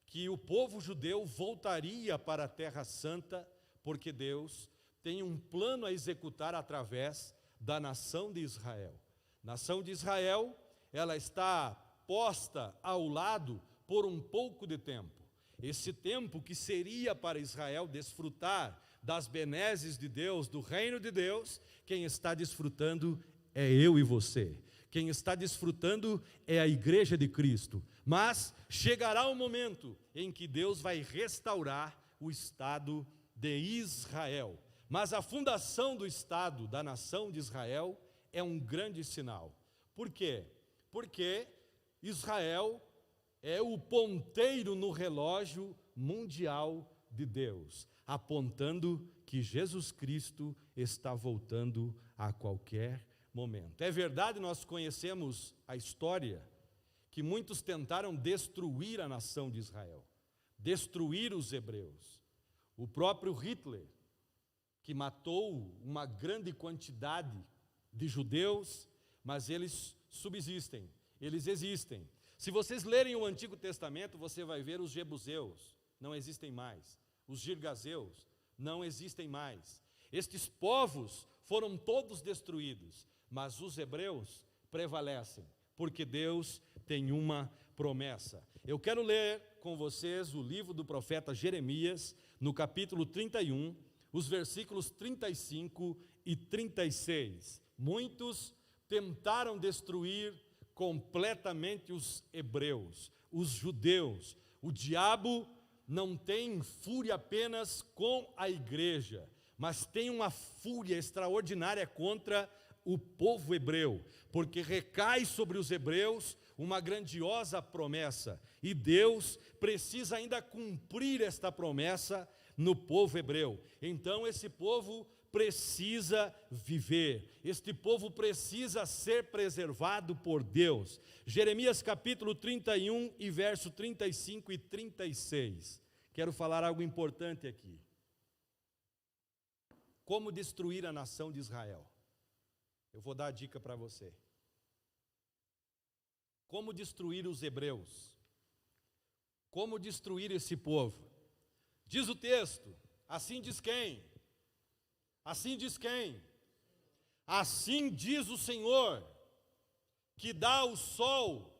que o povo judeu voltaria para a Terra Santa, porque Deus tem um plano a executar através da nação de Israel. Nação de Israel, ela está posta ao lado por um pouco de tempo. Esse tempo que seria para Israel desfrutar das benesses de Deus, do reino de Deus, quem está desfrutando é eu e você. Quem está desfrutando é a igreja de Cristo. Mas chegará o momento em que Deus vai restaurar o Estado de Israel. Mas a fundação do Estado, da nação de Israel, é um grande sinal. Por quê? Porque Israel é o ponteiro no relógio mundial de Deus, apontando que Jesus Cristo está voltando a qualquer momento. É verdade, nós conhecemos a história, que muitos tentaram destruir a nação de Israel, destruir os hebreus. O próprio Hitler, que matou uma grande quantidade de judeus, mas eles subsistem, eles existem. Se vocês lerem o Antigo Testamento, você vai ver os jebuseus, não existem mais. Os girgazeus, não existem mais. Estes povos foram todos destruídos, mas os hebreus prevalecem, porque Deus tem uma promessa. Eu quero ler com vocês o livro do profeta Jeremias, no capítulo 31, os versículos 35 e 36. Muitos tentaram destruir completamente os hebreus, os judeus. O diabo não tem fúria apenas com a igreja, mas tem uma fúria extraordinária contra o povo hebreu, porque recai sobre os hebreus uma grandiosa promessa, e Deus precisa ainda cumprir esta promessa no povo hebreu. Então esse povo precisa viver, este povo precisa ser preservado por Deus. Jeremias capítulo 31 e verso 35 e 36. Quero falar algo importante aqui. Como destruir a nação de Israel? Eu vou dar a dica para você. Como destruir os hebreus? Como destruir esse povo? Diz o texto, assim diz quem? Assim diz quem? Assim diz o Senhor, que dá o sol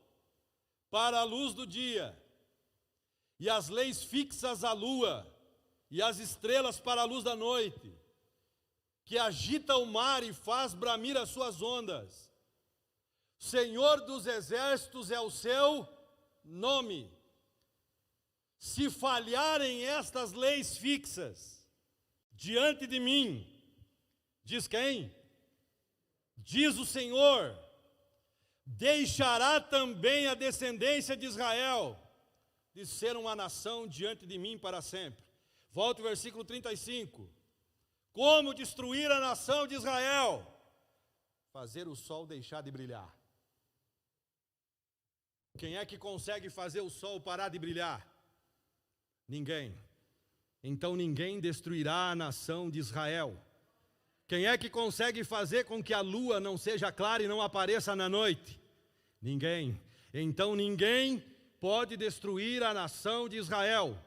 para a luz do dia, e as leis fixas à lua, e as estrelas para a luz da noite, que agita o mar e faz bramir as suas ondas. Senhor dos exércitos é o seu nome. Se falharem estas leis fixas diante de mim, diz quem? Diz o Senhor, deixará também a descendência de Israel de ser uma nação diante de mim para sempre. Volta ao versículo 35. Como destruir a nação de Israel? Fazer o sol deixar de brilhar. Quem é que consegue fazer o sol parar de brilhar? Ninguém. Então ninguém destruirá a nação de Israel. Quem é que consegue fazer com que a lua não seja clara e não apareça na noite? Ninguém. Então ninguém pode destruir a nação de Israel.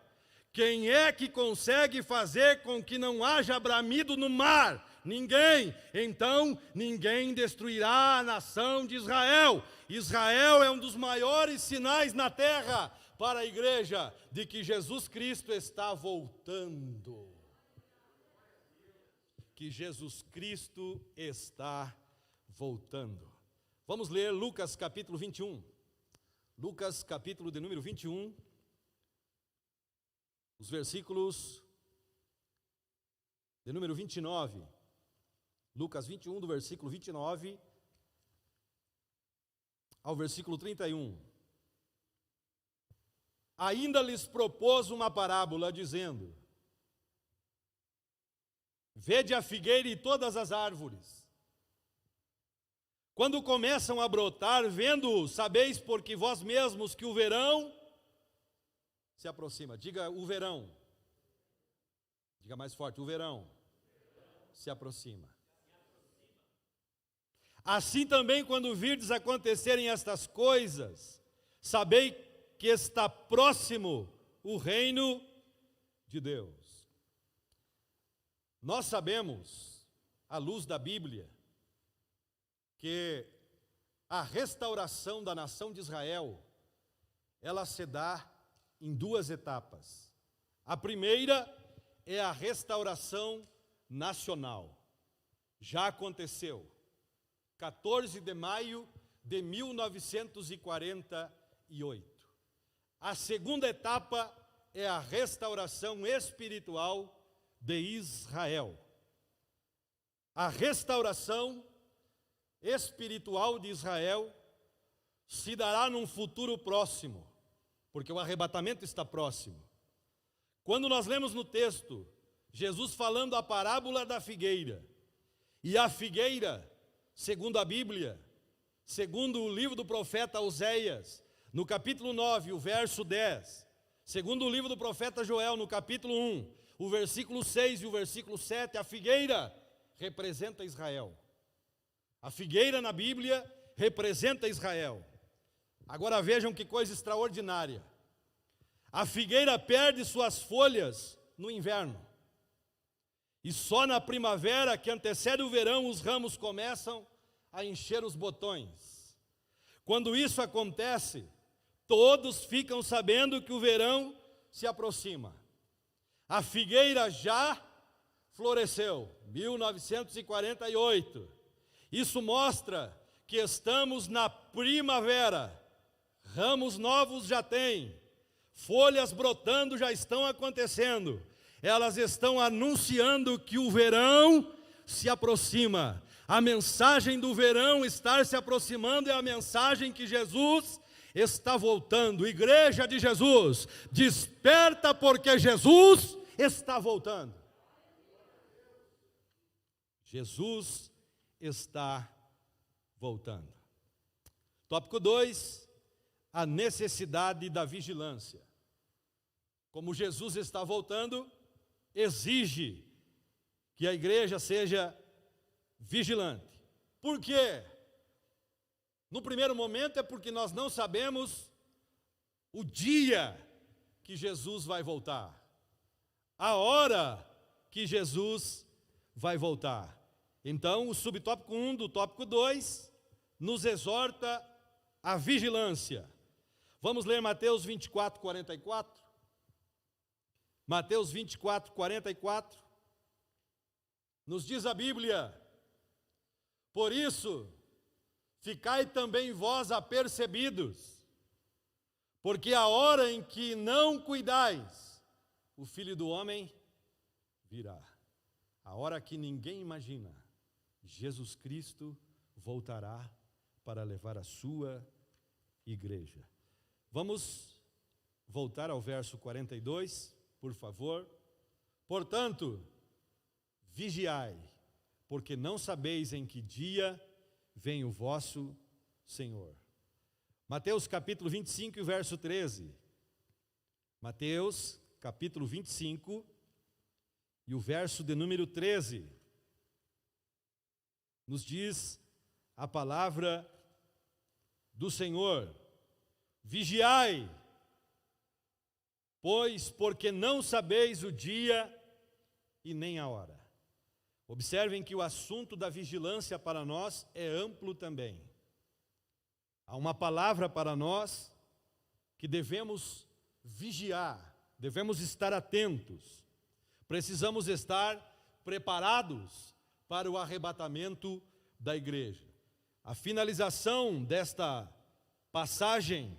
Quem é que consegue fazer com que não haja bramido no mar? Ninguém. Então ninguém destruirá a nação de Israel. Israel é um dos maiores sinais na terra para a igreja de que Jesus Cristo está voltando. Que Jesus Cristo está voltando. Vamos ler Lucas capítulo 21. Lucas capítulo de número 21. Os versículos de número 29. Lucas 21, do versículo 29 ao versículo 31. Ainda lhes propôs uma parábola, dizendo: vede a figueira e todas as árvores. Quando começam a brotar, vendo, sabeis porque vós mesmos que o verão se aproxima. Diga o verão. Diga mais forte, o verão se aproxima. Assim também, quando virdes acontecerem estas coisas, sabei que está próximo o reino de Deus. Nós sabemos, à luz da Bíblia, que a restauração da nação de Israel, ela se dá em duas etapas. A primeira é a restauração nacional. Já aconteceu. 14 de maio de 1948. A segunda etapa é a restauração espiritual de Israel. A restauração espiritual de Israel se dará num futuro próximo, porque o arrebatamento está próximo. Quando nós lemos no texto, Jesus falando a parábola da figueira, e a figueira, segundo a Bíblia, segundo o livro do profeta Oséias, no capítulo 9, o verso 10, segundo o livro do profeta Joel, no capítulo 1, o versículo 6 e o versículo 7, a figueira representa Israel. A figueira na Bíblia representa Israel. Agora vejam que coisa extraordinária. A figueira perde suas folhas no inverno. E só na primavera, que antecede o verão, os ramos começam a encher os botões. Quando isso acontece, todos ficam sabendo que o verão se aproxima. A figueira já floresceu, 1948. Isso mostra que estamos na primavera. Ramos novos já tem, folhas brotando já estão acontecendo. Elas estão anunciando que o verão se aproxima. A mensagem do verão estar se aproximando é a mensagem que Jesus está voltando. Igreja de Jesus, desperta porque Jesus está voltando. Jesus está voltando. Tópico 2, a necessidade da vigilância. Como Jesus está voltando, exige que a igreja seja vigilante. Por quê? No primeiro momento é porque nós não sabemos o dia que Jesus vai voltar, a hora que Jesus vai voltar. Então, o subtópico 1 do tópico 2 nos exorta à vigilância. Vamos ler Mateus 24, 44? Mateus 24, 44. Nos diz a Bíblia: por isso, ficai também vós apercebidos, porque a hora em que não cuidais, o Filho do Homem virá. A hora que ninguém imagina, Jesus Cristo voltará para levar a sua igreja. Vamos voltar ao verso 42, por favor. Portanto, vigiai, porque não sabeis em que dia vem o vosso Senhor. Mateus capítulo 25 e verso 13. Mateus capítulo 25 e o verso de número 13. Nos diz a palavra do Senhor: vigiai, pois porque não sabeis o dia e nem a hora. Observem que o assunto da vigilância para nós é amplo também. Há uma palavra para nós que devemos vigiar, devemos estar atentos. Precisamos estar preparados para o arrebatamento da igreja. A finalização desta passagem,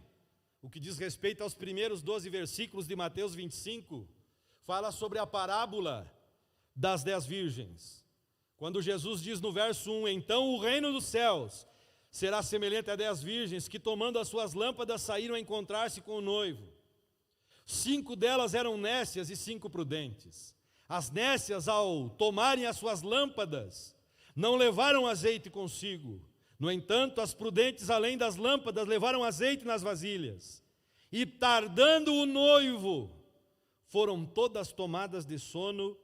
o que diz respeito aos primeiros 12 versículos de Mateus 25, fala sobre a parábola das 10 virgens. Quando Jesus diz no verso 1, então o reino dos céus será semelhante a 10 virgens que, tomando as suas lâmpadas, saíram a encontrar-se com o noivo. 5 delas eram nécias e 5 prudentes. As nécias, ao tomarem as suas lâmpadas, não levaram azeite consigo. No entanto, as prudentes, além das lâmpadas, levaram azeite nas vasilhas. E tardando o noivo, foram todas tomadas de sono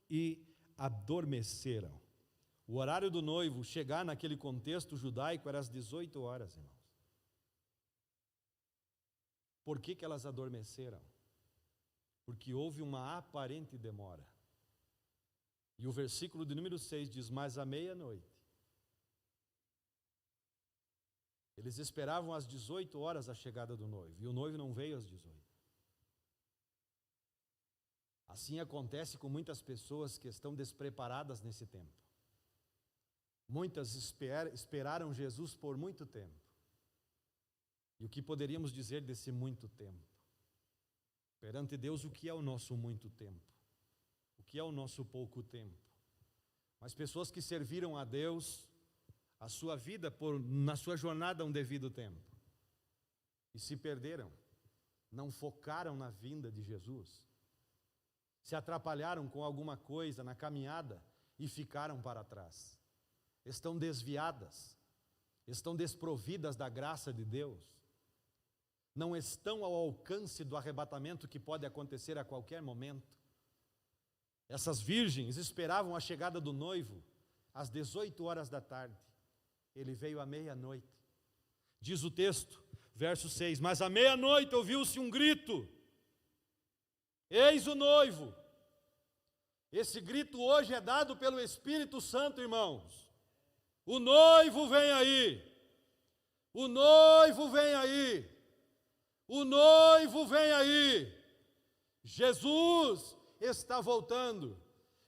e adormeceram. O horário do noivo chegar naquele contexto judaico era às 18 horas, irmãos. Por que elas adormeceram? Porque houve uma aparente demora. E o versículo de número 6 diz: mas à meia-noite. Eles esperavam às 18 horas a chegada do noivo, e o noivo não veio às 18. Assim acontece com muitas pessoas que estão despreparadas nesse tempo. Muitas esperaram Jesus por muito tempo. E o que poderíamos dizer desse muito tempo? Perante Deus, o que é o nosso muito tempo? O que é o nosso pouco tempo? Mas pessoas que serviram a Deus a sua vida na sua jornada um devido tempo e se perderam, não focaram na vinda de Jesus, se atrapalharam com alguma coisa na caminhada e ficaram para trás. Estão desviadas, estão desprovidas da graça de Deus, não estão ao alcance do arrebatamento que pode acontecer a qualquer momento. Essas virgens esperavam a chegada do noivo às 18 horas da tarde. Ele veio à meia-noite. Diz o texto, verso 6, mas à meia-noite ouviu-se um grito: eis o noivo. Esse grito hoje é dado pelo Espírito Santo, irmãos. O noivo vem aí. O noivo vem aí. O noivo vem aí. Jesus está voltando.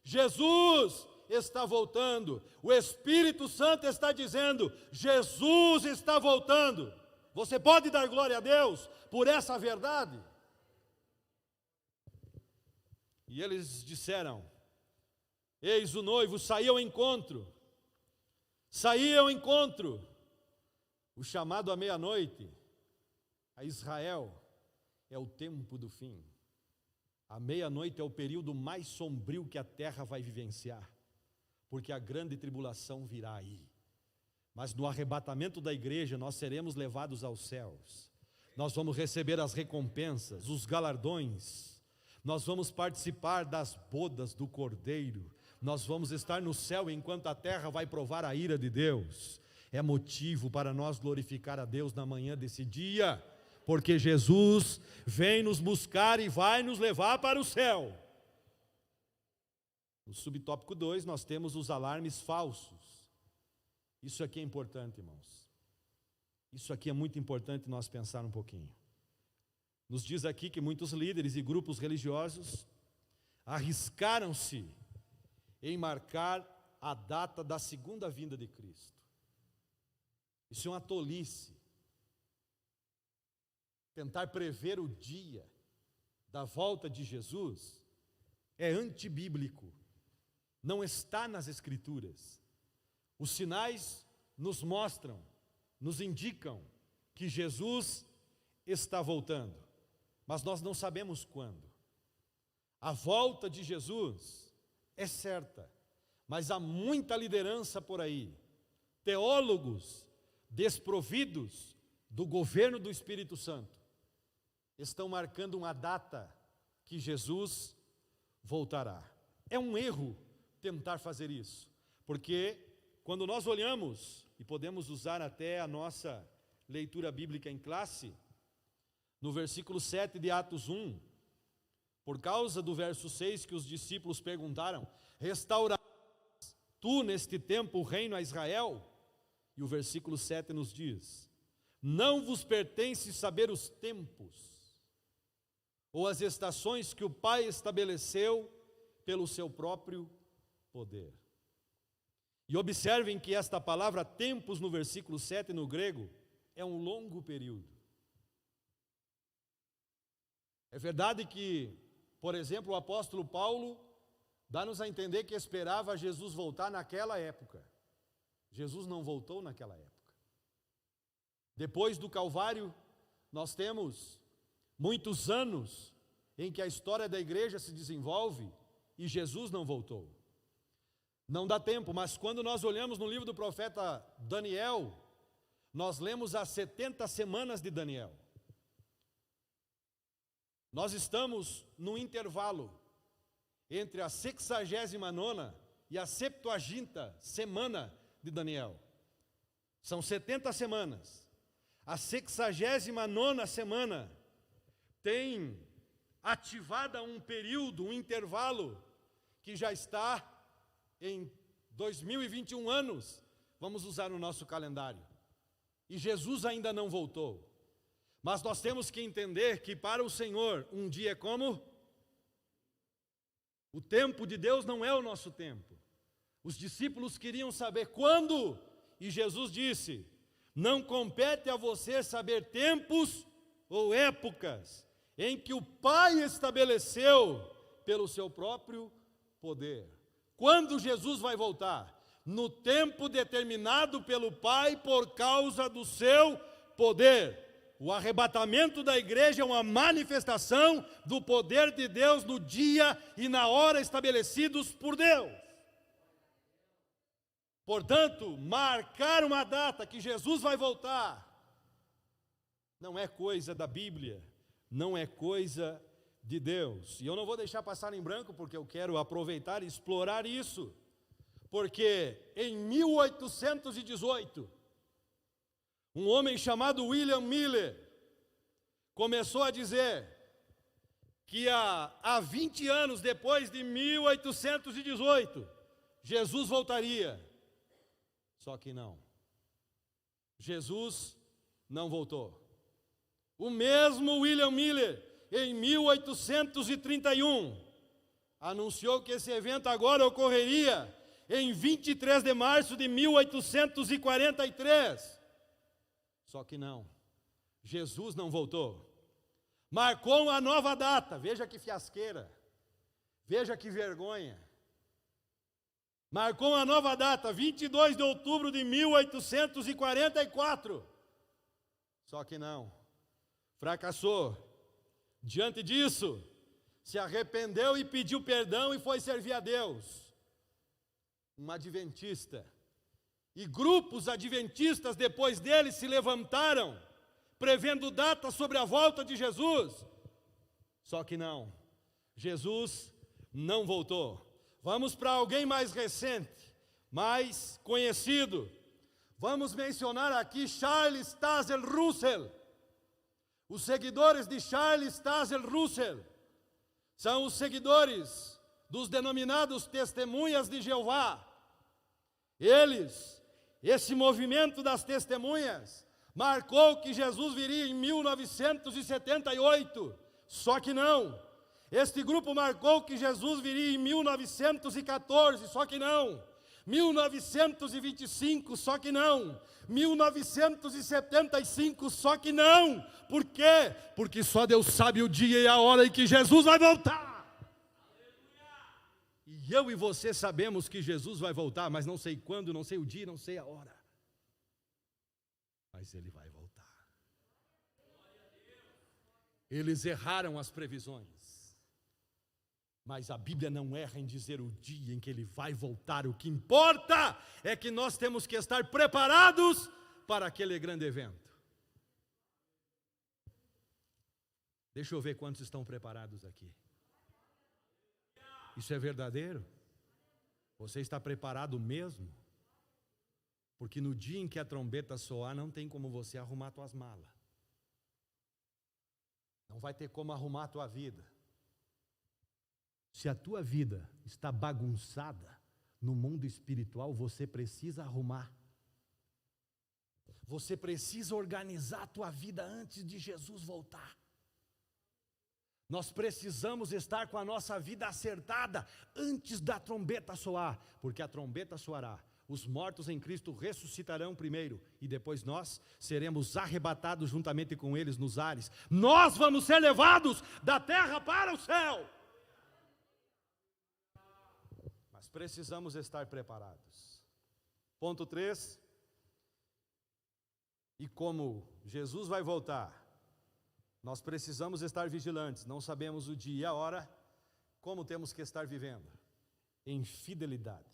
Jesus está voltando. O Espírito Santo está dizendo: Jesus está voltando. Você pode dar glória a Deus por essa verdade? E eles disseram: eis o noivo, saiu ao encontro. sair ao encontro, o chamado à meia-noite, a Israel, é o tempo do fim. A meia-noite é o período mais sombrio que a terra vai vivenciar, porque a grande tribulação virá aí. Mas no arrebatamento da igreja nós seremos levados aos céus. Nós vamos receber as recompensas, os galardões. Nós vamos participar das bodas do Cordeiro. Nós vamos estar no céu enquanto a terra vai provar a ira de Deus. É motivo para nós glorificar a Deus na manhã desse dia, porque Jesus vem nos buscar e vai nos levar para o céu. No subtópico 2 nós temos os alarmes falsos. Isso aqui é importante, irmãos. Isso aqui é muito importante nós pensar um pouquinho. Nos diz aqui que muitos líderes e grupos religiosos arriscaram-se em marcar a data da segunda vinda de Cristo. Isso é uma tolice. Tentar prever o dia da volta de Jesus é antibíblico. Não está nas Escrituras. Os sinais nos mostram, nos indicam que Jesus está voltando, mas nós não sabemos quando. A volta de Jesus é certa, mas há muita liderança por aí, teólogos desprovidos do governo do Espírito Santo, estão marcando uma data que Jesus voltará. É um erro tentar fazer isso, porque quando nós olhamos, e podemos usar até a nossa leitura bíblica em classe, no versículo 7 de Atos 1, por causa do verso 6 que os discípulos perguntaram: restaurarás tu neste tempo o reino a Israel? E o versículo 7 nos diz: não vos pertence saber os tempos ou as estações que o Pai estabeleceu pelo seu próprio poder. E observem que esta palavra tempos no versículo 7 no grego é um longo período. É verdade que, por exemplo, o apóstolo Paulo dá-nos a entender que esperava Jesus voltar naquela época. Jesus não voltou naquela época. Depois do Calvário, nós temos muitos anos em que a história da igreja se desenvolve e Jesus não voltou. Não dá tempo, mas quando nós olhamos no livro do profeta Daniel, nós lemos as 70 semanas de Daniel. Nós estamos no intervalo entre a 69ª e a 70ª semana de Daniel. São 70 semanas. A 69ª semana tem ativada um período, um intervalo, que já está em 2021 anos, vamos usar no nosso calendário. E Jesus ainda não voltou. Mas nós temos que entender que para o Senhor, um dia é como? O tempo de Deus não é o nosso tempo. Os discípulos queriam saber quando, e Jesus disse: não compete a você saber tempos ou épocas em que o Pai estabeleceu pelo seu próprio poder. Quando Jesus vai voltar? No tempo determinado pelo Pai por causa do seu poder. O arrebatamento da igreja é uma manifestação do poder de Deus no dia e na hora estabelecidos por Deus. Portanto, marcar uma data que Jesus vai voltar não é coisa da Bíblia, não é coisa de Deus. E eu não vou deixar passar em branco, porque eu quero aproveitar e explorar isso. Porque em 1818, um homem chamado William Miller começou a dizer que há 20 anos depois de 1818, Jesus voltaria. Só que não. Jesus não voltou. O mesmo William Miller, em 1831, anunciou que esse evento agora ocorreria em 23 de março de 1843. Só que não, Jesus não voltou. Marcou uma nova data, veja que fiasqueira, veja que vergonha. Marcou uma nova data, 22 de outubro de 1844. Só que não, fracassou. Diante disso, se arrependeu e pediu perdão e foi servir a Deus. Um adventista. E grupos adventistas depois dele se levantaram, prevendo data sobre a volta de Jesus. Só que não, Jesus não voltou. Vamos para alguém mais recente, mais conhecido. Vamos mencionar aqui Charles Taze Russell. Os seguidores de Charles Taze Russell são os seguidores dos denominados Testemunhas de Jeová. Esse movimento das testemunhas, marcou que Jesus viria em 1978, só que não. Este grupo marcou que Jesus viria em 1914, só que não. 1925, só que não. 1975, só que não. Por quê? Porque só Deus sabe o dia e a hora em que Jesus vai voltar. E eu e você sabemos que Jesus vai voltar, mas não sei quando, não sei o dia, não sei a hora. Mas Ele vai voltar. Eles erraram as previsões, mas a Bíblia não erra em dizer o dia em que Ele vai voltar. O que importa é que nós temos que estar preparados para aquele grande evento. Deixa eu ver quantos estão preparados aqui. Isso é verdadeiro? Você está preparado mesmo? Porque no dia em que a trombeta soar, não tem como você arrumar suas malas. Não vai ter como arrumar a tua vida. Se a tua vida está bagunçada no mundo espiritual, você precisa arrumar. Você precisa organizar a tua vida antes de Jesus voltar. Nós precisamos estar com a nossa vida acertada antes da trombeta soar, porque a trombeta soará. Os mortos em Cristo ressuscitarão primeiro, e depois nós seremos arrebatados juntamente com eles nos ares. Nós vamos ser levados da terra para o céu. Mas precisamos estar preparados. Ponto 3. E como Jesus vai voltar, nós precisamos estar vigilantes. Não sabemos o dia e a hora. Como temos que estar vivendo? Em fidelidade.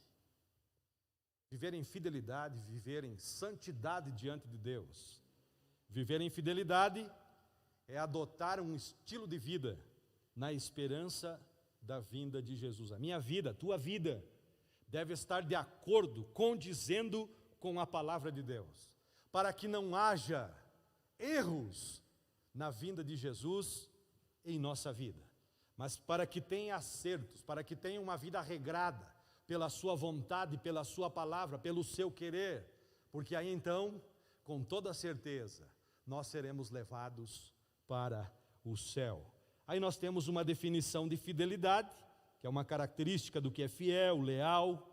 Viver em fidelidade, viver em santidade diante de Deus. Viver em fidelidade é adotar um estilo de vida na esperança da vinda de Jesus. A minha vida, a tua vida, deve estar de acordo, condizendo com a palavra de Deus, para que não haja erros na vinda de Jesus em nossa vida, mas para que tenha acertos, para que tenha uma vida regrada pela sua vontade, pela sua palavra, pelo seu querer, porque aí então, com toda certeza, nós seremos levados para o céu. Aí nós temos uma definição de fidelidade, que é uma característica do que é fiel, leal,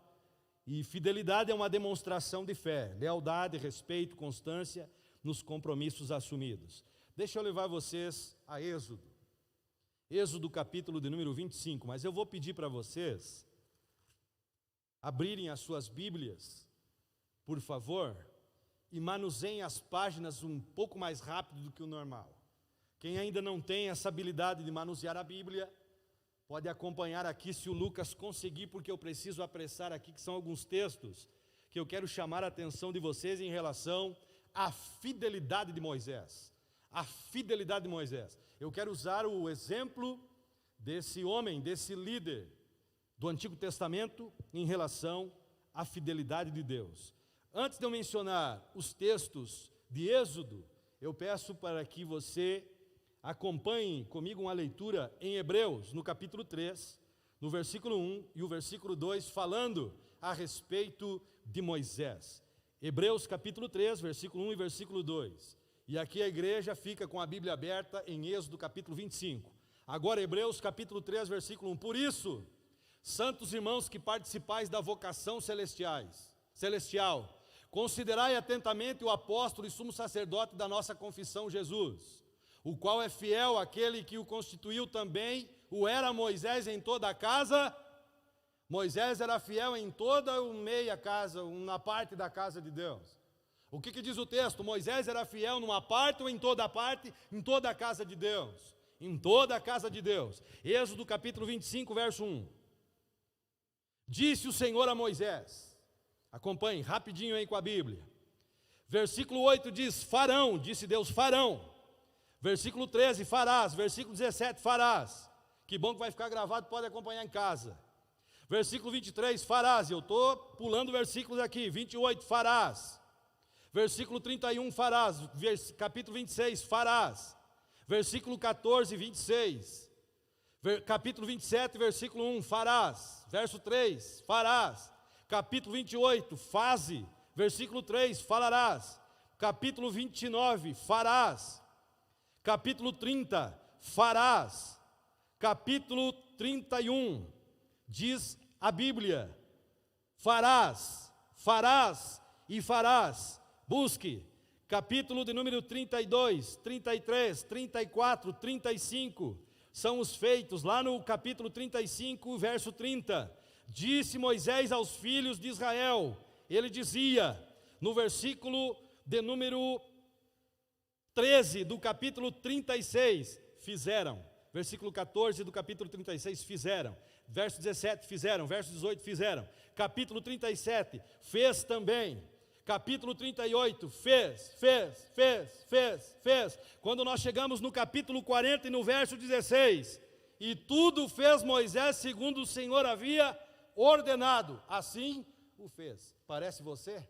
e fidelidade é uma demonstração de fé, lealdade, respeito, constância nos compromissos assumidos. Deixa eu levar vocês a Êxodo. Êxodo capítulo de número 25, mas eu vou pedir para vocês abrirem as suas Bíblias, por favor, e manuseiem as páginas um pouco mais rápido do que o normal. Quem ainda não tem essa habilidade de manusear a Bíblia, pode acompanhar aqui se o Lucas conseguir, porque eu preciso apressar aqui, que são alguns textos que eu quero chamar a atenção de vocês em relação à fidelidade de Moisés. A fidelidade de Moisés. Eu quero usar o exemplo desse homem, desse líder do Antigo Testamento em relação à fidelidade de Deus. Antes de eu mencionar os textos de Êxodo, eu peço para que você acompanhe comigo uma leitura em Hebreus, no capítulo 3, no versículo 1 e o versículo 2, falando a respeito de Moisés. Hebreus capítulo 3, versículo 1 e versículo 2. E aqui a igreja fica com a Bíblia aberta em Êxodo capítulo 25. Agora Hebreus capítulo 3, versículo 1. Por isso, santos irmãos que participais da vocação celestial, considerai atentamente o apóstolo e sumo sacerdote da nossa confissão, Jesus, o qual é fiel àquele que o constituiu também, o era Moisés em toda a casa. Moisés era fiel em toda o meia casa, na parte da casa de Deus. O que diz o texto? Moisés era fiel numa parte ou em toda a parte? Em toda a casa de Deus. Em toda a casa de Deus. Êxodo capítulo 25, verso 1. Disse o Senhor a Moisés. Acompanhe rapidinho aí com a Bíblia. Versículo 8 diz, farão, disse Deus, farão. Versículo 13, farás. Versículo 17, farás. Que bom que vai ficar gravado, pode acompanhar em casa. Versículo 23, farás. Eu estou pulando versículos aqui. 28, farás. Versículo 31, farás. Capítulo 26, farás. Versículo 14, 26. Capítulo 27, versículo 1, farás. Verso 3, farás. Capítulo 28, faze. Versículo 3, falarás. Capítulo 29, farás. Capítulo 30, farás. Capítulo 31, diz a Bíblia, farás, farás e farás. Busque. Capítulo de número 32, 33, 34, 35, são os feitos. Lá no capítulo 35, verso 30, disse Moisés aos filhos de Israel, ele dizia, no versículo de número 13 do capítulo 36, fizeram. Versículo 14 do capítulo 36, fizeram. Verso 17, fizeram. Verso 18, fizeram. Capítulo 37, fez também. Capítulo 38, fez. Quando nós chegamos no capítulo 40 e no verso 16, e tudo fez Moisés segundo o Senhor havia ordenado, assim o fez. Parece você?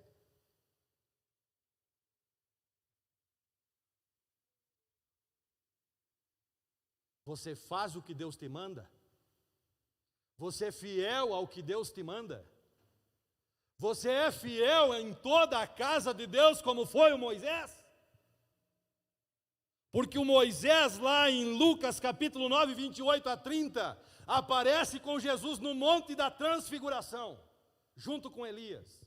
Você faz o que Deus te manda? Você é fiel ao que Deus te manda? Você é fiel em toda a casa de Deus como foi o Moisés? Porque o Moisés lá em Lucas capítulo 9, 28 a 30, aparece com Jesus no monte da transfiguração, junto com Elias.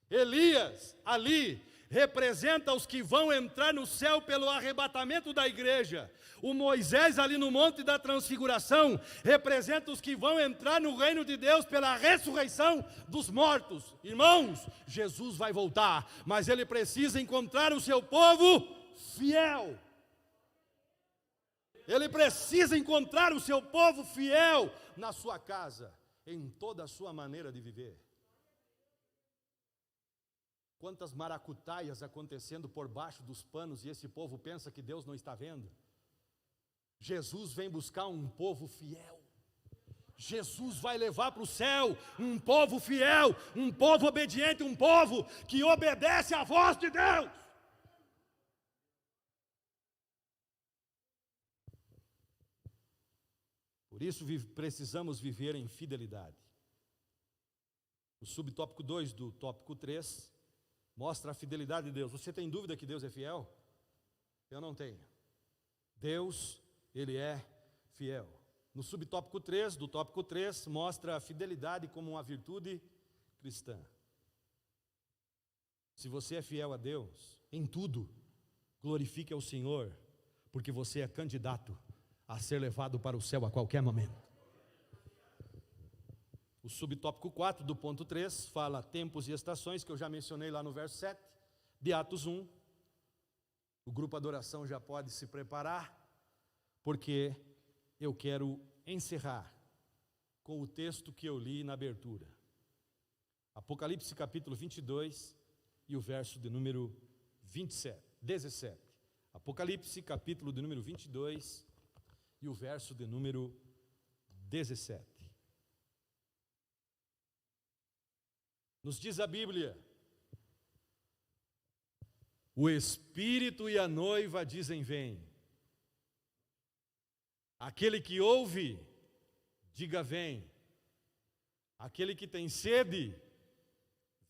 Elias ali representa os que vão entrar no céu pelo arrebatamento da igreja. O Moisés ali no monte da transfiguração representa os que vão entrar no reino de Deus pela ressurreição dos mortos. Irmãos, Jesus vai voltar, mas ele precisa encontrar o seu povo fiel. Ele precisa encontrar o seu povo fiel na sua casa, em toda a sua maneira de viver. Quantas maracutaias acontecendo por baixo dos panos e esse povo pensa que Deus não está vendo? Jesus vem buscar um povo fiel. Jesus vai levar para o céu um povo fiel, um povo obediente, um povo que obedece à voz de Deus. Por isso precisamos viver em fidelidade. O subtópico 2 do tópico 3 mostra a fidelidade de Deus. Você tem dúvida que Deus é fiel? Eu não tenho. Deus, Ele é fiel. No subtópico 3, do tópico 3, mostra a fidelidade como uma virtude cristã. Se você é fiel a Deus, em tudo, glorifique ao Senhor, porque você é candidato a ser levado para o céu a qualquer momento. O subtópico 4 do ponto 3 fala tempos e estações, que eu já mencionei lá no verso 7, de Atos 1. O grupo Adoração já pode se preparar, porque eu quero encerrar com o texto que eu li na abertura. Apocalipse capítulo 22 e o verso de número 17. Apocalipse capítulo de número 22 e o verso de número 17. Nos diz a Bíblia, o Espírito e a noiva dizem vem. Aquele que ouve, diga vem. Aquele que tem sede,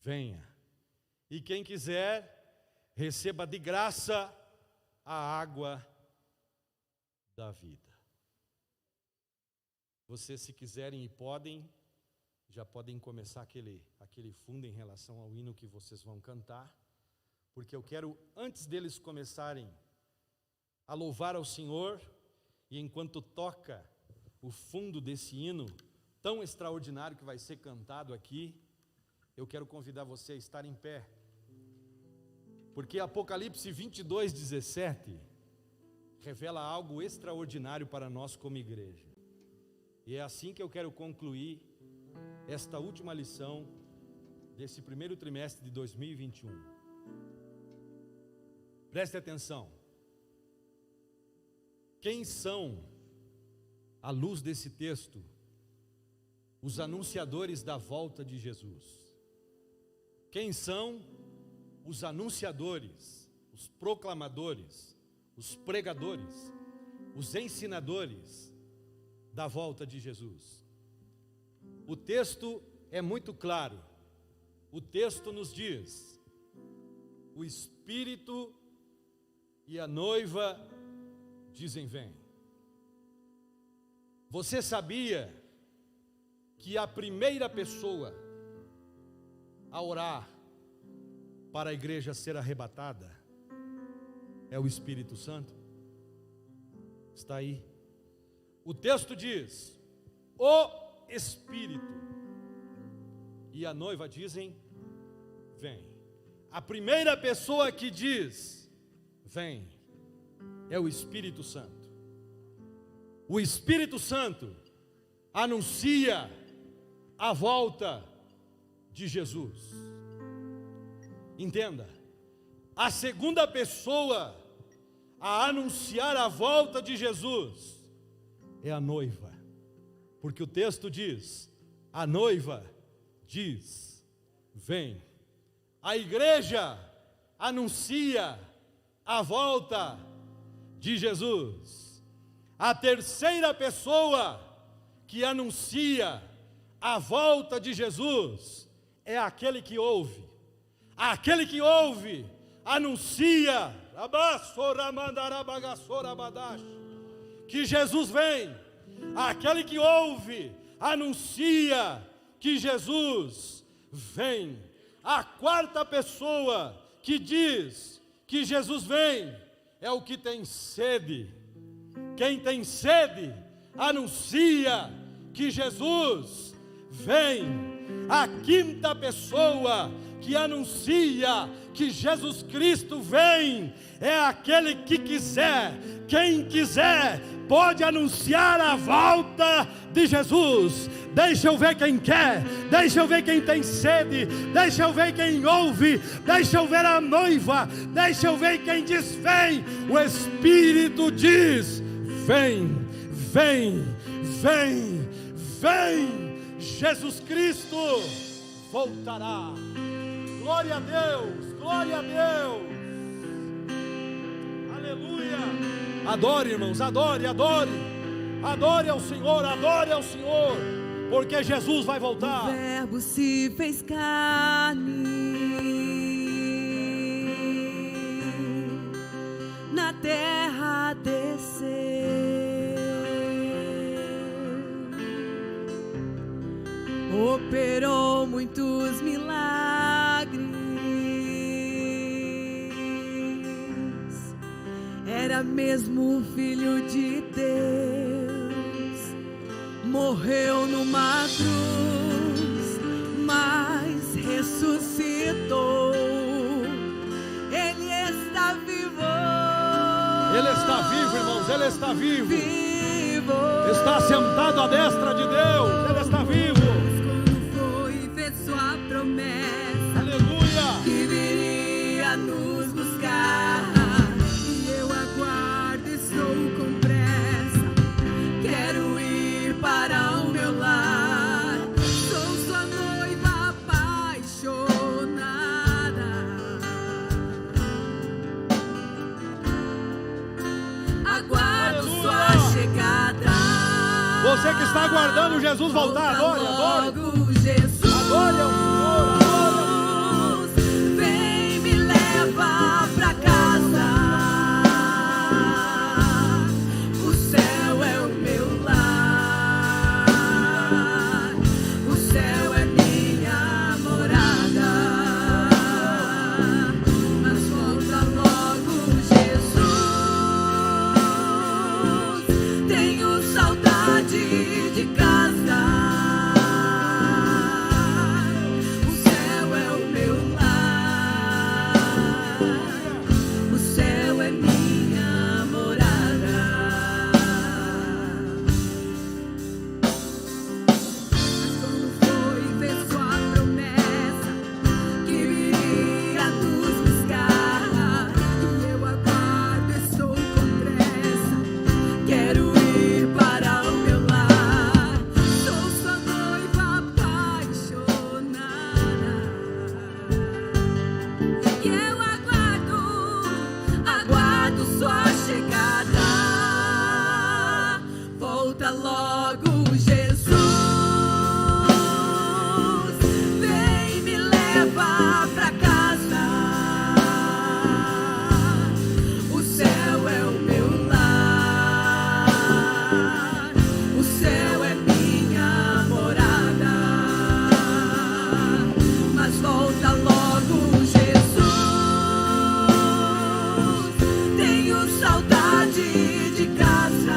venha. E quem quiser, receba de graça a água da vida. Vocês, se quiserem e podem, já podem começar aquele fundo em relação ao hino que vocês vão cantar, porque eu quero, antes deles começarem a louvar ao Senhor, e enquanto toca o fundo desse hino, tão extraordinário que vai ser cantado aqui, eu quero convidar você a estar em pé. Porque Apocalipse 22:17 revela algo extraordinário para nós como igreja. E é assim que eu quero concluir esta última lição desse primeiro trimestre de 2021. Preste atenção. Quem são, à luz desse texto, os anunciadores da volta de Jesus? Quem são os anunciadores, os proclamadores, os pregadores, os ensinadores da volta de Jesus? O texto é muito claro. O texto nos diz: o Espírito e a noiva dizem vem. Você sabia que a primeira pessoa a orar para a igreja ser arrebatada é o Espírito Santo? Está aí. O texto diz: o Espírito e a noiva dizem vem. A primeira pessoa que diz vem é o Espírito Santo. O Espírito Santo anuncia a volta de Jesus. Entenda, a segunda pessoa a anunciar a volta de Jesus é a noiva, porque o texto diz: a noiva diz vem. A igreja anuncia a volta de Jesus. A terceira pessoa que anuncia a volta de Jesus é aquele que ouve. Aquele que ouve anuncia que Jesus vem. Aquele que ouve anuncia que Jesus vem. A quarta pessoa que diz que Jesus vem é o que tem sede. Quem tem sede anuncia que Jesus vem. A quinta pessoa que anuncia que Jesus Cristo vem é aquele que quiser. Quem quiser pode anunciar a volta de Jesus. Deixa eu ver quem quer, deixa eu ver quem tem sede, deixa eu ver quem ouve, deixa eu ver a noiva, deixa eu ver quem diz vem. O Espírito diz vem, vem, vem, vem. Jesus Cristo voltará. Glória a Deus, glória a Deus. Aleluia. Adore, irmãos, adore, adore. Adore ao Senhor, adore ao Senhor, porque Jesus vai voltar. O Verbo se fez carne, na terra desceu, operou muitos milagres, era mesmo Filho de Deus, morreu numa cruz, mas ressuscitou. Ele está vivo. Ele está vivo, irmãos, Ele está vivo. Vivo. Está sentado à destra de Deus. Ele está vivo. Quando foi fez sua promessa, Aleluia. que viria nos buscar, e eu aguardo, estou com pressa, quero ir para o meu lar, sou sua noiva apaixonada. Aguardo Aleluia. sua chegada. Você que está aguardando Jesus voltar, adore, adore. Logo, Jesus. Adore ao Senhor, adore. Vem, me leva pra casa. O céu é o meu lar. O céu é minha morada. Mas volta logo, Jesus. Tenho saudade de casa. quero ir para o meu lar. Sou sua noiva apaixonada, e eu aguardo sua chegada. Volta logo, Jesus, vem me levar pra casa. O céu é o meu lar, o céu é minha morada. Mas volta logo, Jesus, tenho saudade de casa.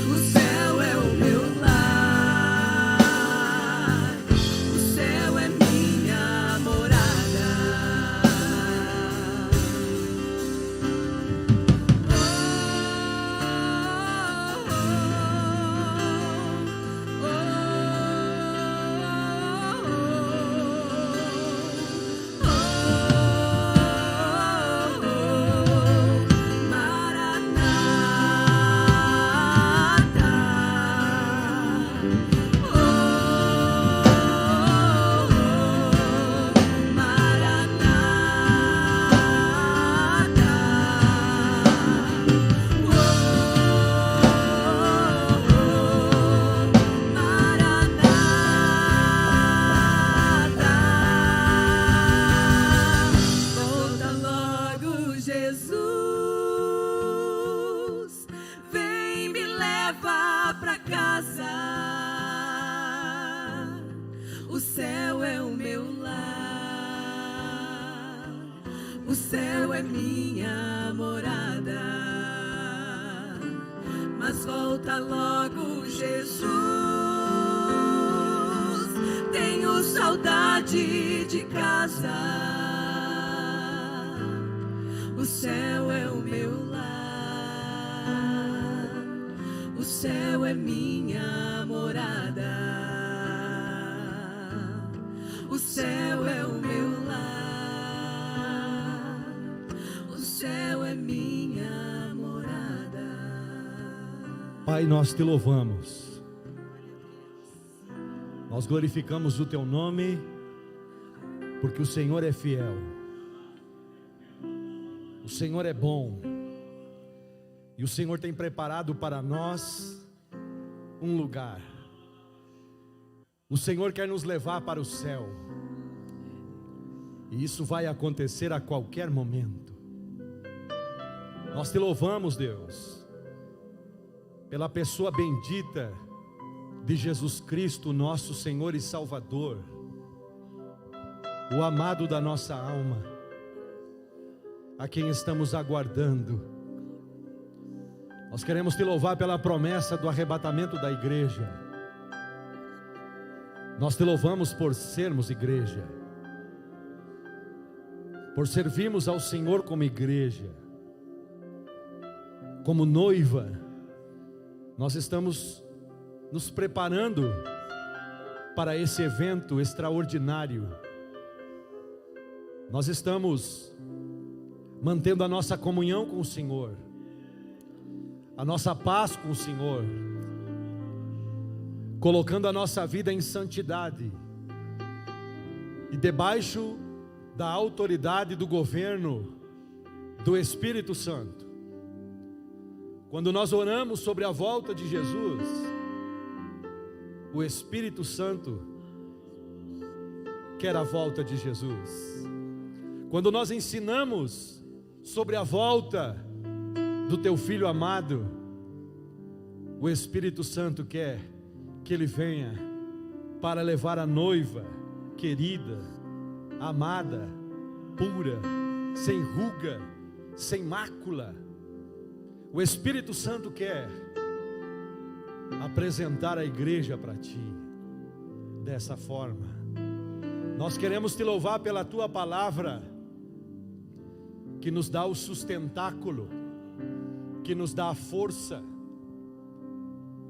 O céu é o meu lar, o céu é minha morada. Volta logo, Jesus, vem me levar pra casa. O céu é o meu lar, o céu é minha morada. Mas volta logo, Jesus, tenho saudade de casa. O céu é o meu lar, o céu é minha morada. O céu é o meu lar, o céu é minha morada. Pai, nós te louvamos, nós glorificamos o teu nome, porque o Senhor é fiel, o Senhor é bom, e o Senhor tem preparado para nós um lugar. O Senhor quer nos levar para o céu, e isso vai acontecer a qualquer momento. Nós te louvamos, Deus, pela pessoa bendita de Jesus Cristo, nosso Senhor e Salvador, o amado da nossa alma, a quem estamos aguardando. Nós queremos te louvar pela promessa do arrebatamento da igreja. Nós te louvamos por sermos igreja, por servirmos ao Senhor como igreja, como noiva. Nós estamos nos preparando para esse evento extraordinário. Nós estamos mantendo a nossa comunhão com o Senhor, a nossa paz com o Senhor, colocando a nossa vida em santidade e debaixo da autoridade do governo do Espírito Santo. Quando nós oramos sobre a volta de Jesus, o Espírito Santo quer a volta de Jesus. Quando nós ensinamos sobre a volta do teu Filho amado, o Espírito Santo quer que Ele venha para levar a noiva querida, amada, pura, sem ruga, sem mácula. O Espírito Santo quer apresentar a igreja para ti dessa forma. Nós queremos te louvar pela tua palavra, que nos dá o sustentáculo, que nos dá a força,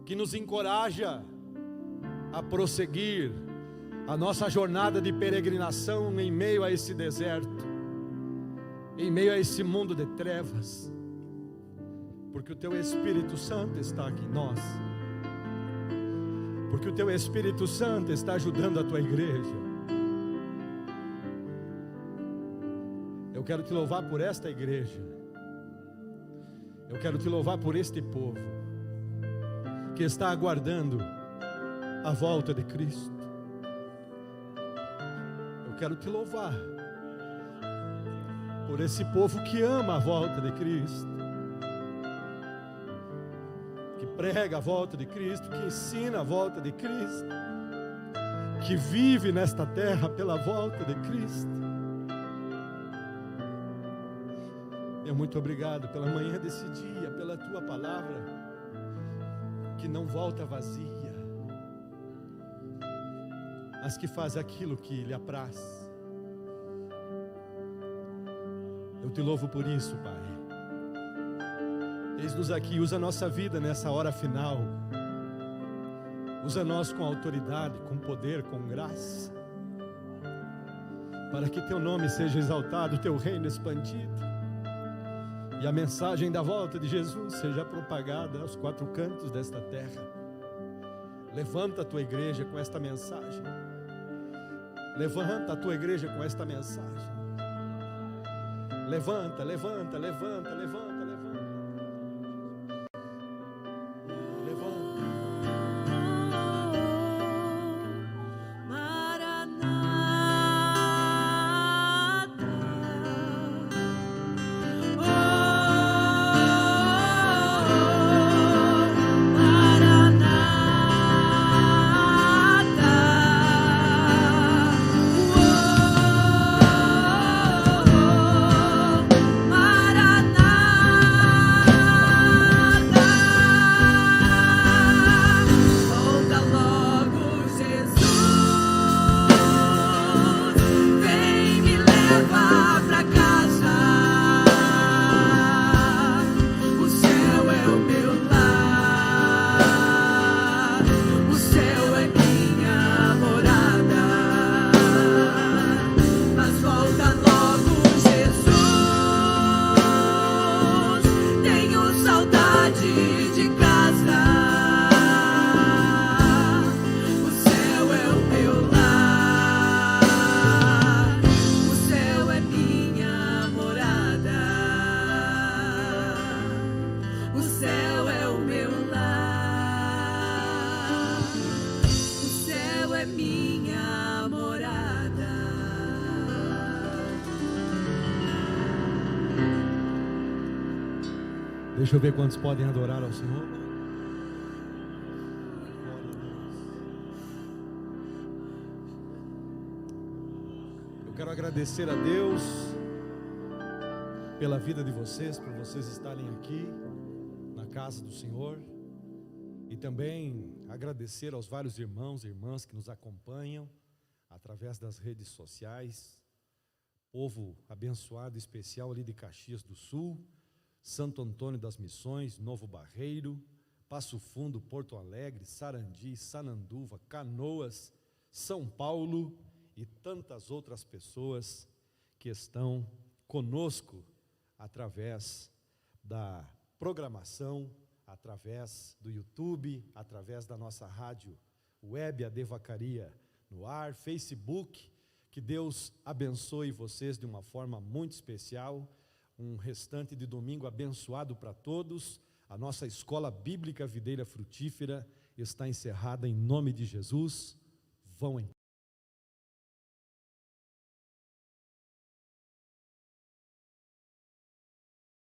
que nos encoraja a prosseguir a nossa jornada de peregrinação em meio a esse deserto, em meio a esse mundo de trevas. porque o Teu Espírito Santo está aqui em nós, porque o Teu Espírito Santo está ajudando a Tua igreja. Eu quero Te louvar por esta igreja, eu quero Te louvar por este povo, que está aguardando a volta de Cristo. Eu quero Te louvar por esse povo que ama a volta de Cristo, que prega a volta de Cristo, que ensina a volta de Cristo, que vive nesta terra pela volta de Cristo. Eu muito obrigado pela manhã desse dia, pela Tua palavra, que não volta vazia, mas que faz aquilo que lhe apraz. Eu Te louvo por isso, Pai. Eis-nos aqui, usa a nossa vida nessa hora final, usa nós com autoridade, com poder, com graça, para que Teu nome seja exaltado, Teu reino expandido, e a mensagem da volta de Jesus seja propagada aos quatro cantos desta terra. Levanta a Tua igreja com esta mensagem. Levanta a Tua igreja com esta mensagem. Levanta, levanta, levanta, levanta, levanta. Deixa eu ver quantos podem adorar ao Senhor. Eu quero agradecer a Deus pela vida de vocês, por vocês estarem aqui na casa do Senhor, e também agradecer aos vários irmãos e irmãs que nos acompanham através das redes sociais. Povo abençoado especial ali de Caxias do Sul, Santo Antônio das Missões, Novo Barreiro, Passo Fundo, Porto Alegre, Sarandi, Sananduva, Canoas, São Paulo e tantas outras pessoas que estão conosco através da programação, através do YouTube, através da nossa rádio web, a Devacaria no ar, Facebook. Que Deus abençoe vocês de uma forma muito especial. Um restante de domingo abençoado para todos. A nossa escola bíblica Videira Frutífera está encerrada em nome de Jesus. Vão em